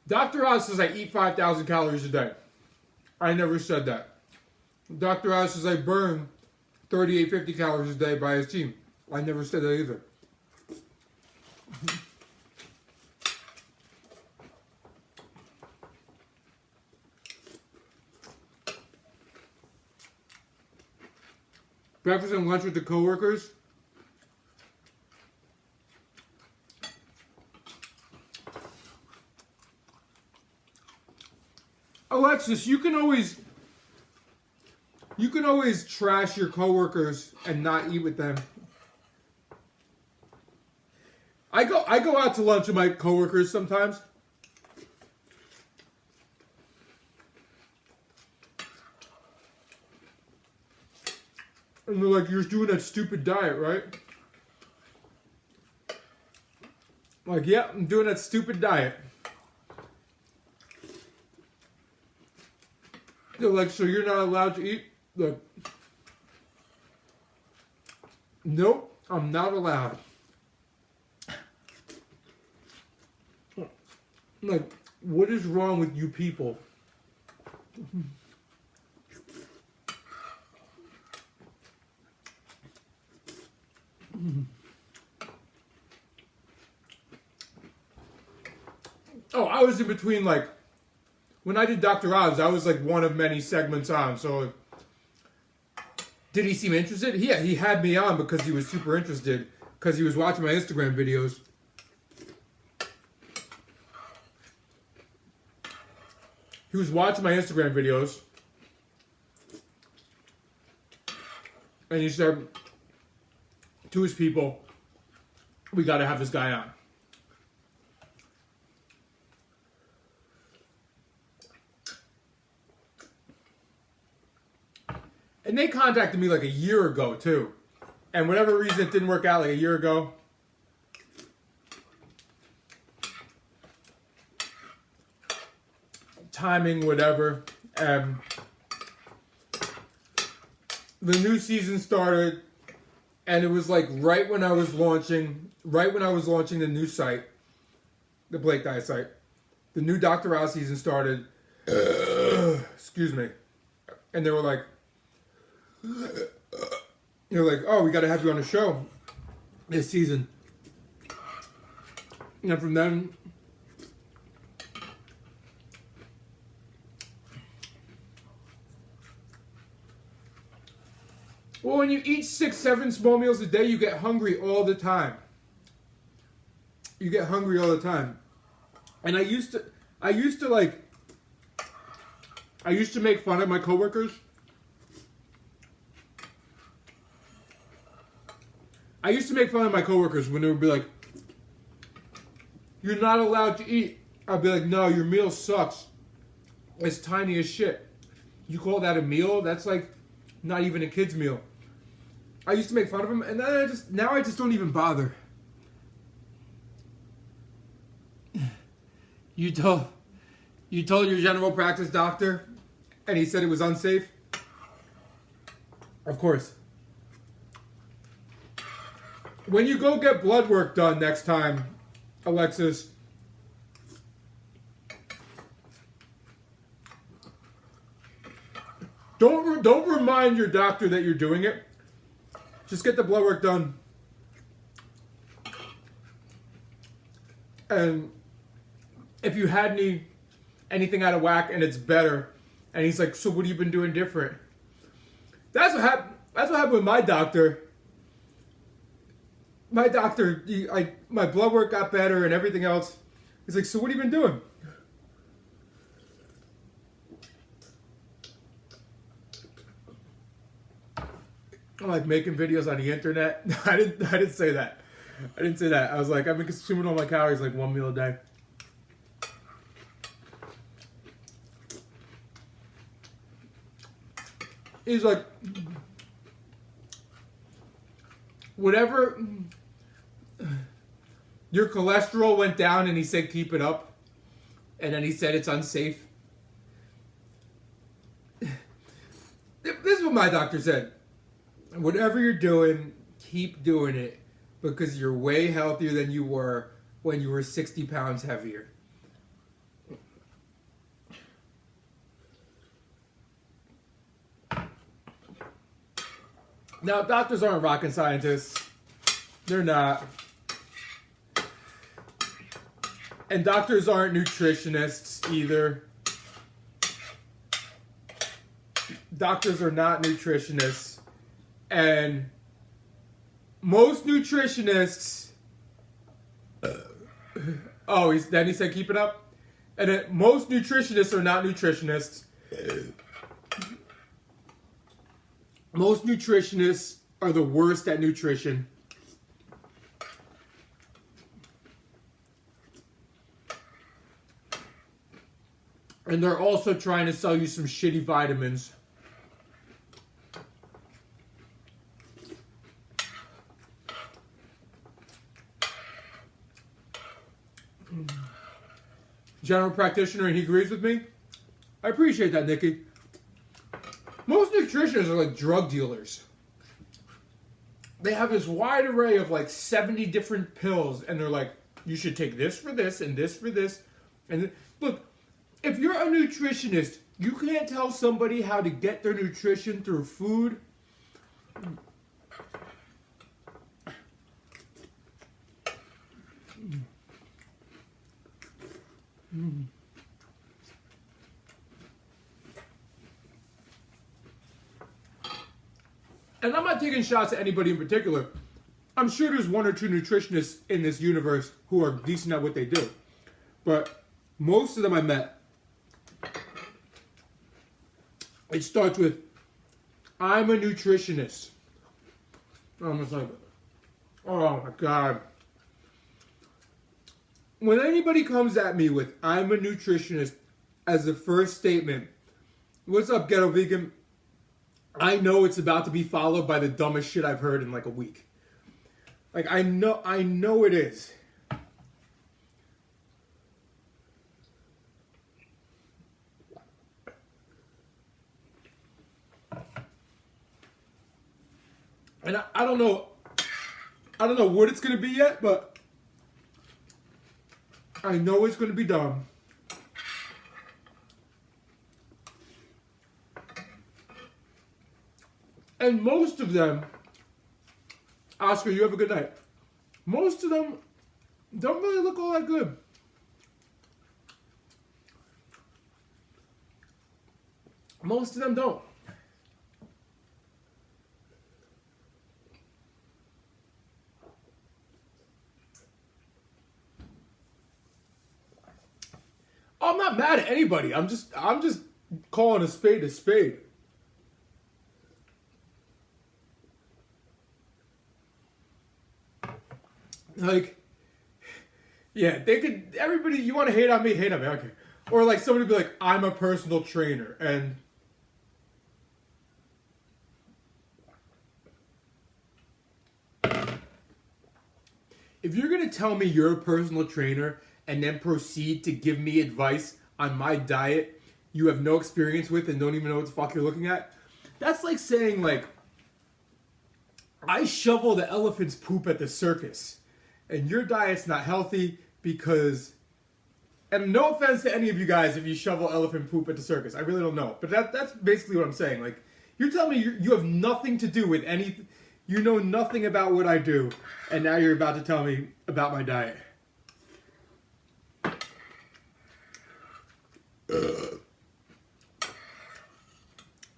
Dr. Oz says I eat 5,000 calories a day. I never said that. Dr. Oz says I burn 50 calories a day by his team. I never said that either. Breakfast and lunch with the coworkers. Alexis, you can always trash your coworkers and not eat with them. I go out to lunch with my coworkers sometimes. And they're like, "You're doing that stupid diet, right?" I'm like, "Yeah, I'm doing that stupid diet." They're like, "So you're not allowed to eat?" Look, nope, I'm not allowed. I'm like, what is wrong with you people? Oh, I was in between, like, when I did Dr. Oz, I was like one of many segments on. So, did he seem interested? Yeah, he had me on because he was super interested, because he was watching my Instagram videos. He was watching my Instagram videos, and he said to his people, "We got to have this guy on." And they contacted me like a year ago, too. And whatever reason it didn't work out like a year ago. Timing, whatever. The new season started. And it was like right when I was launching the new site. The Blake Diet site. The new Dr. Oz season started. Excuse me. And they were like, "You're like, oh, we got to have you on the show this season." And from then, well, when you eat 6-7 small meals a day, you get hungry all the time. You get hungry all the time. And I used to make fun of my coworkers. I used to make fun of my coworkers when they would be like, "You're not allowed to eat." I'd be like, "No, your meal sucks. It's tiny as shit. You call that a meal? That's like not even a kid's meal." I used to make fun of them, and then now I just don't even bother. You told your general practice doctor, and he said it was unsafe? Of course. When you go get blood work done next time, Alexis, don't remind your doctor that you're doing it. Just get the blood work done. And if you had anything out of whack and it's better, and he's like, "So what have you been doing different?" That's what happened with my doctor. My doctor, my blood work got better and everything else. He's like, "So what have you been doing?" like making videos on the internet. I didn't say that. I didn't say that. I was like, I've been consuming all my calories like one meal a day. He's like, whatever, your cholesterol went down and he said keep it up. And then he said it's unsafe. This is what my doctor said. Whatever you're doing, keep doing it because you're way healthier than you were when you were 60 pounds heavier. Now, doctors aren't rocket scientists. They're not. And doctors aren't nutritionists either. Doctors are not nutritionists. And most nutritionists... then he said keep it up? And then most nutritionists are not nutritionists. Most nutritionists are the worst at nutrition. And they're also trying to sell you some shitty vitamins. General practitioner, and he agrees with me. I appreciate that, Nikki. Most nutritionists are like drug dealers. They have this wide array of like 70 different pills, and they're like, you should take this for this, and this for this. And look, if you're a nutritionist, you can't tell somebody how to get their nutrition through food. And I'm not taking shots at anybody in particular. I'm sure there's one or two nutritionists in this universe who are decent at what they do. But most of them I met, it starts with, I'm a nutritionist. I'm just like, oh my God. When anybody comes at me with, I'm a nutritionist, as the first statement, what's up, ghetto vegan? I know it's about to be followed by the dumbest shit I've heard in like a week. Like, I know it is. And I don't know what it's going to be yet, but I know it's going to be dumb. And most of them, Oscar, you have a good night. Most of them don't really look all that good. Most of them don't. I'm not mad at anybody. I'm just calling a spade a spade. Like, yeah, they could, everybody, you want to hate on me, okay. Or like somebody be like, I'm a personal trainer, and if you're going to tell me you're a personal trainer and then proceed to give me advice on my diet you have no experience with and don't even know what the fuck you're looking at, that's like saying, like, I shovel the elephant's poop at the circus, and your diet's not healthy because, and no offense to any of you guys if you shovel elephant poop at the circus, I really don't know, but that's basically what I'm saying. Like, you're telling me you have nothing to do with anything, you know nothing about what I do, and now you're about to tell me about my diet.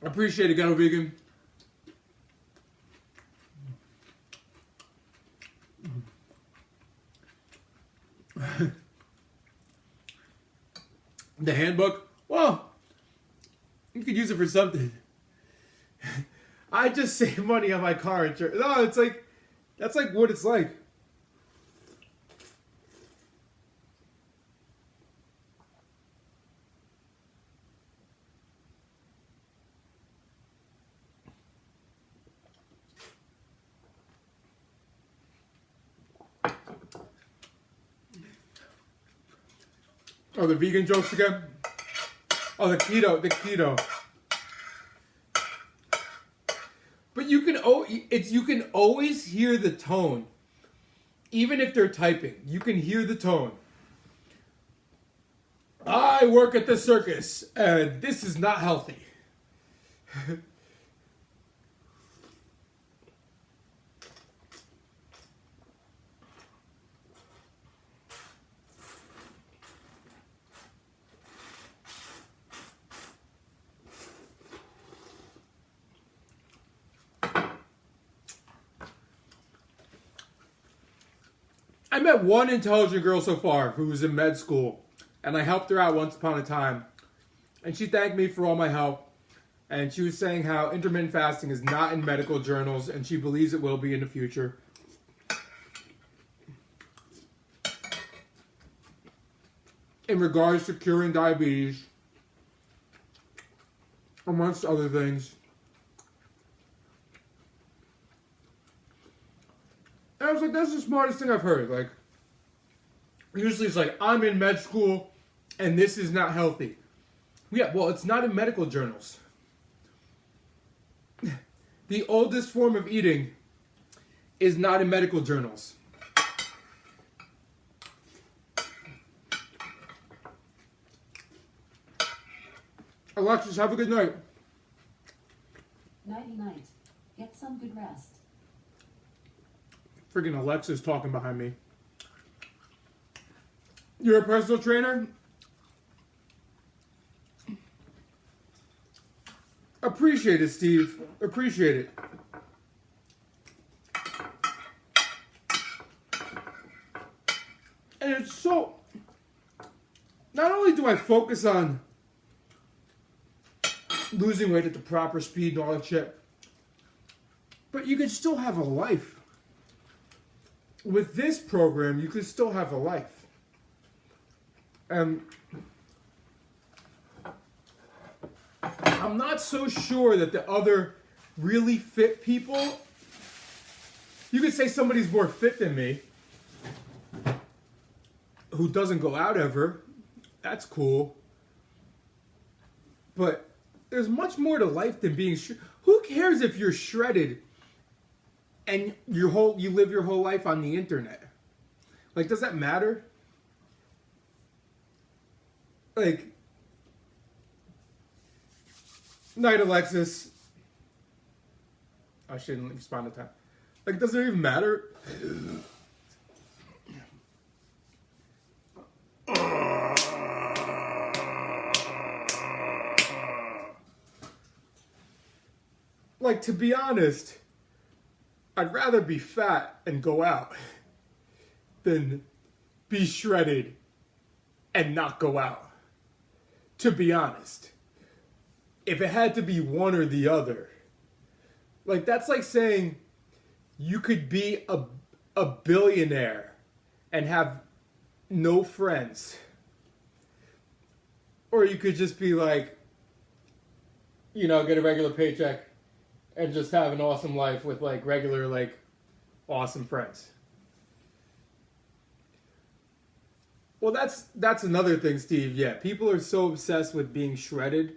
Appreciate it, Ghetto Vegan. The handbook? Well, you could use it for something. I just save money on my car insurance. No, it's like, that's like what it's like. Oh, the vegan jokes again? Oh, the keto. But you can always hear the tone. Even if they're typing, you can hear the tone. I work at the circus, and this is not healthy. I met one intelligent girl so far who was in med school, and I helped her out once upon a time. And she thanked me for all my help. And she was saying how intermittent fasting is not in medical journals, and she believes it will be in the future. In regards to curing diabetes, amongst other things. And I was like, that's the smartest thing I've heard. Like, usually it's like, I'm in med school and this is not healthy. Yeah, well, it's not in medical journals. The oldest form of eating is not in medical journals. Alexis, have a good night. Nighty night. Get some good rest. Freaking Alexa's talking behind me. You're a personal trainer? Appreciate it, Steve. Appreciate it. And it's so... Not only do I focus on losing weight at the proper speed and all that shit, but you can still have a life. With this program, you can still have a life. And I'm not so sure that the other really fit people, you could say somebody's more fit than me, who doesn't go out ever. That's cool. But there's much more to life than being who cares if you're shredded and you live your whole life on the internet? Like, does that matter? Like, night, Alexis. I shouldn't respond to time. Like, does it even matter? Like, to be honest, I'd rather be fat and go out than be shredded and not go out. To be honest. If it had to be one or the other. Like, that's like saying you could be a billionaire and have no friends. Or you could just be like, you know, get a regular paycheck and just have an awesome life with like regular, like, awesome friends. Well, that's another thing, Steve. Yeah, people are so obsessed with being shredded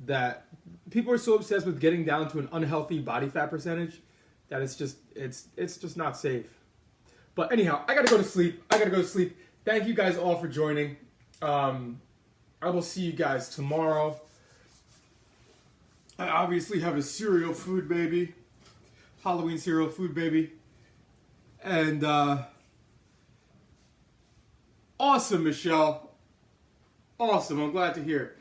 that people are so obsessed with getting down to an unhealthy body fat percentage that it's just not safe. But anyhow, I gotta go to sleep. Thank you guys all for joining. I will see you guys tomorrow. I obviously have a cereal food baby. Halloween cereal food baby. And awesome, Michelle. Awesome. I'm glad to hear.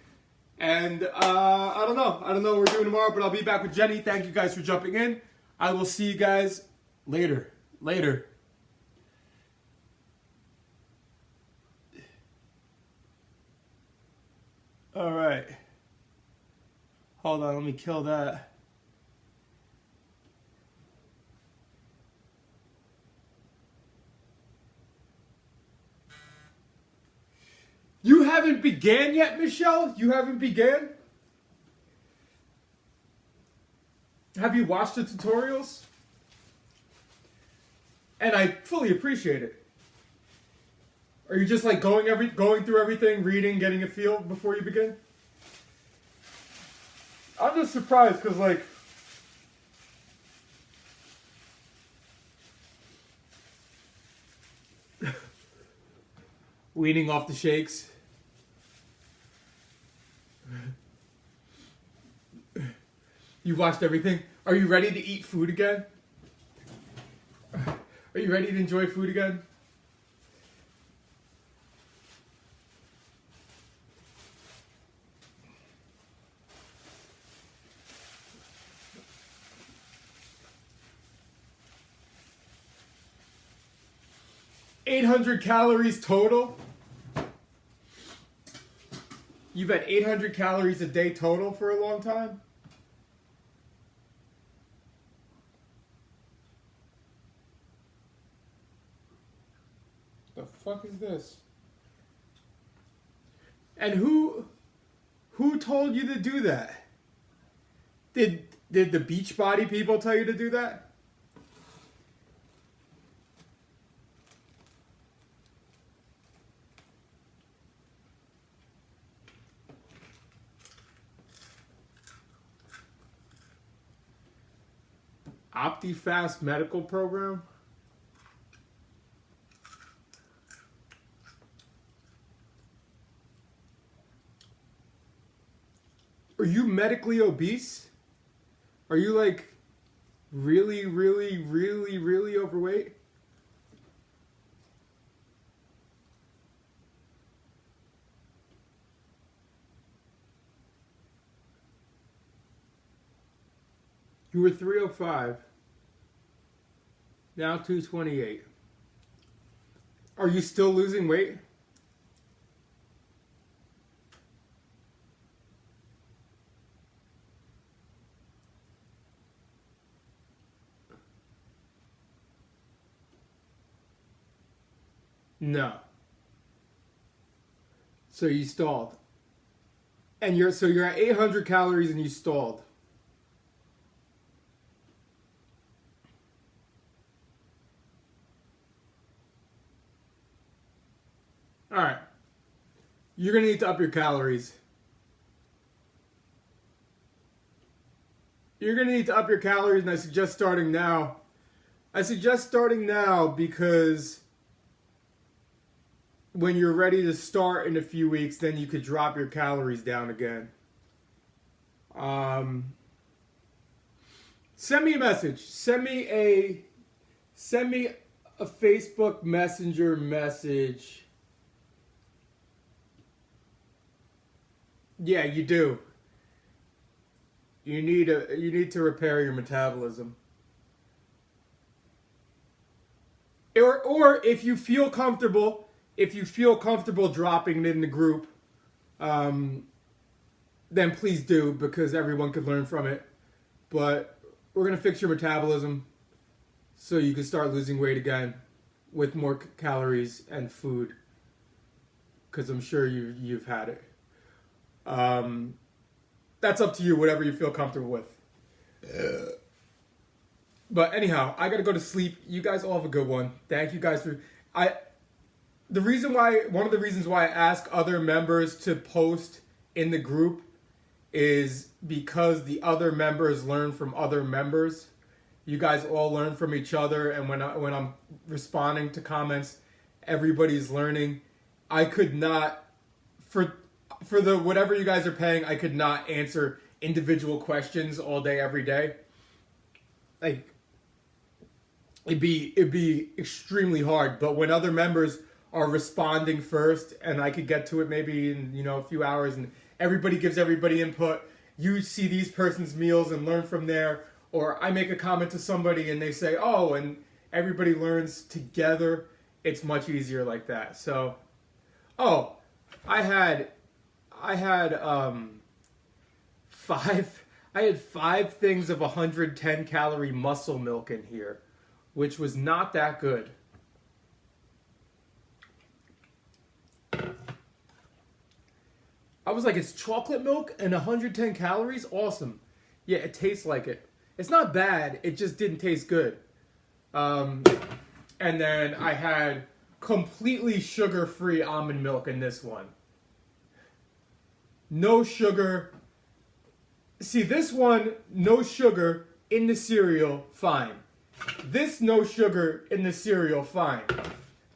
And I don't know what we're doing tomorrow, but I'll be back with Jenny. Thank you guys for jumping in. I will see you guys later. All right. Hold on, let me kill that. haven't began yet, Michelle? You haven't began? Have you watched the tutorials? And I fully appreciate it. Are you just like going through everything, reading, getting a feel before you begin? I'm just surprised because like weaning off the shakes. You watched everything? Are you ready to eat food again? Are you ready to enjoy food again? $800 total. You've had 800 calories a day total for a long time? The fuck is this? And who told you to do that? Did the Beachbody people tell you to do that? OptiFast medical program? Are you medically obese? Are you like really, really, really, really overweight? You were 305. Now 228. Are you still losing weight? No. So you stalled. And you're at 800 calories and you stalled. All right. You're going to need to up your calories. You're going to need to up your calories, and I suggest starting now. I suggest starting now because when you're ready to start in a few weeks, then you could drop your calories down again. Send me a message. Send me a Facebook Messenger message. Yeah, you do. You need to repair your metabolism. Or if you feel comfortable dropping it in the group, then please do, because everyone could learn from it. But we're gonna fix your metabolism so you can start losing weight again with more calories and food, because I'm sure you've had it. That's up to you, whatever you feel comfortable with. But anyhow, I gotta go to sleep. You guys all have a good one. Thank you guys for one of the reasons why I ask other members to post in the group is because the other members learn from other members. You guys all learn from each other, and when I'm responding to comments, everybody's learning. I could not, for the whatever you guys are paying, I could not answer individual questions all day, every day. Like, it'd be extremely hard. But when other members are responding first, and I could get to it maybe in a few hours, and everybody gives everybody input, you see these person's meals and learn from there. Or I make a comment to somebody and they say, oh, and everybody learns together. It's much easier like that. So, I had 5 things of 110 calorie muscle milk in here, which was not that good. was like, it's chocolate milk and 110 calories? Awesome. Yeah, it tastes like it. It's not bad. It just didn't taste good. And then I had completely sugar-free almond milk in this one. No sugar. See, this one, no sugar in the cereal, fine. This, no sugar in the cereal, fine.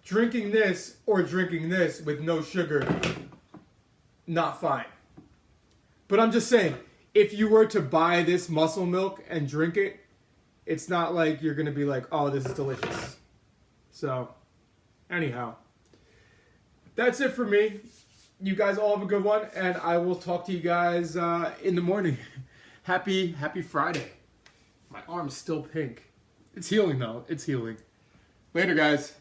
Drinking this or drinking this with no sugar, not fine. But I'm just saying, if you were to buy this muscle milk and drink it, it's not like you're going to be like, oh, this is delicious. So, anyhow, that's it for me. You guys all have a good one, and I will talk to you guys in the morning. Happy Friday. My arm's still pink. It's healing, though. It's healing. Later, guys.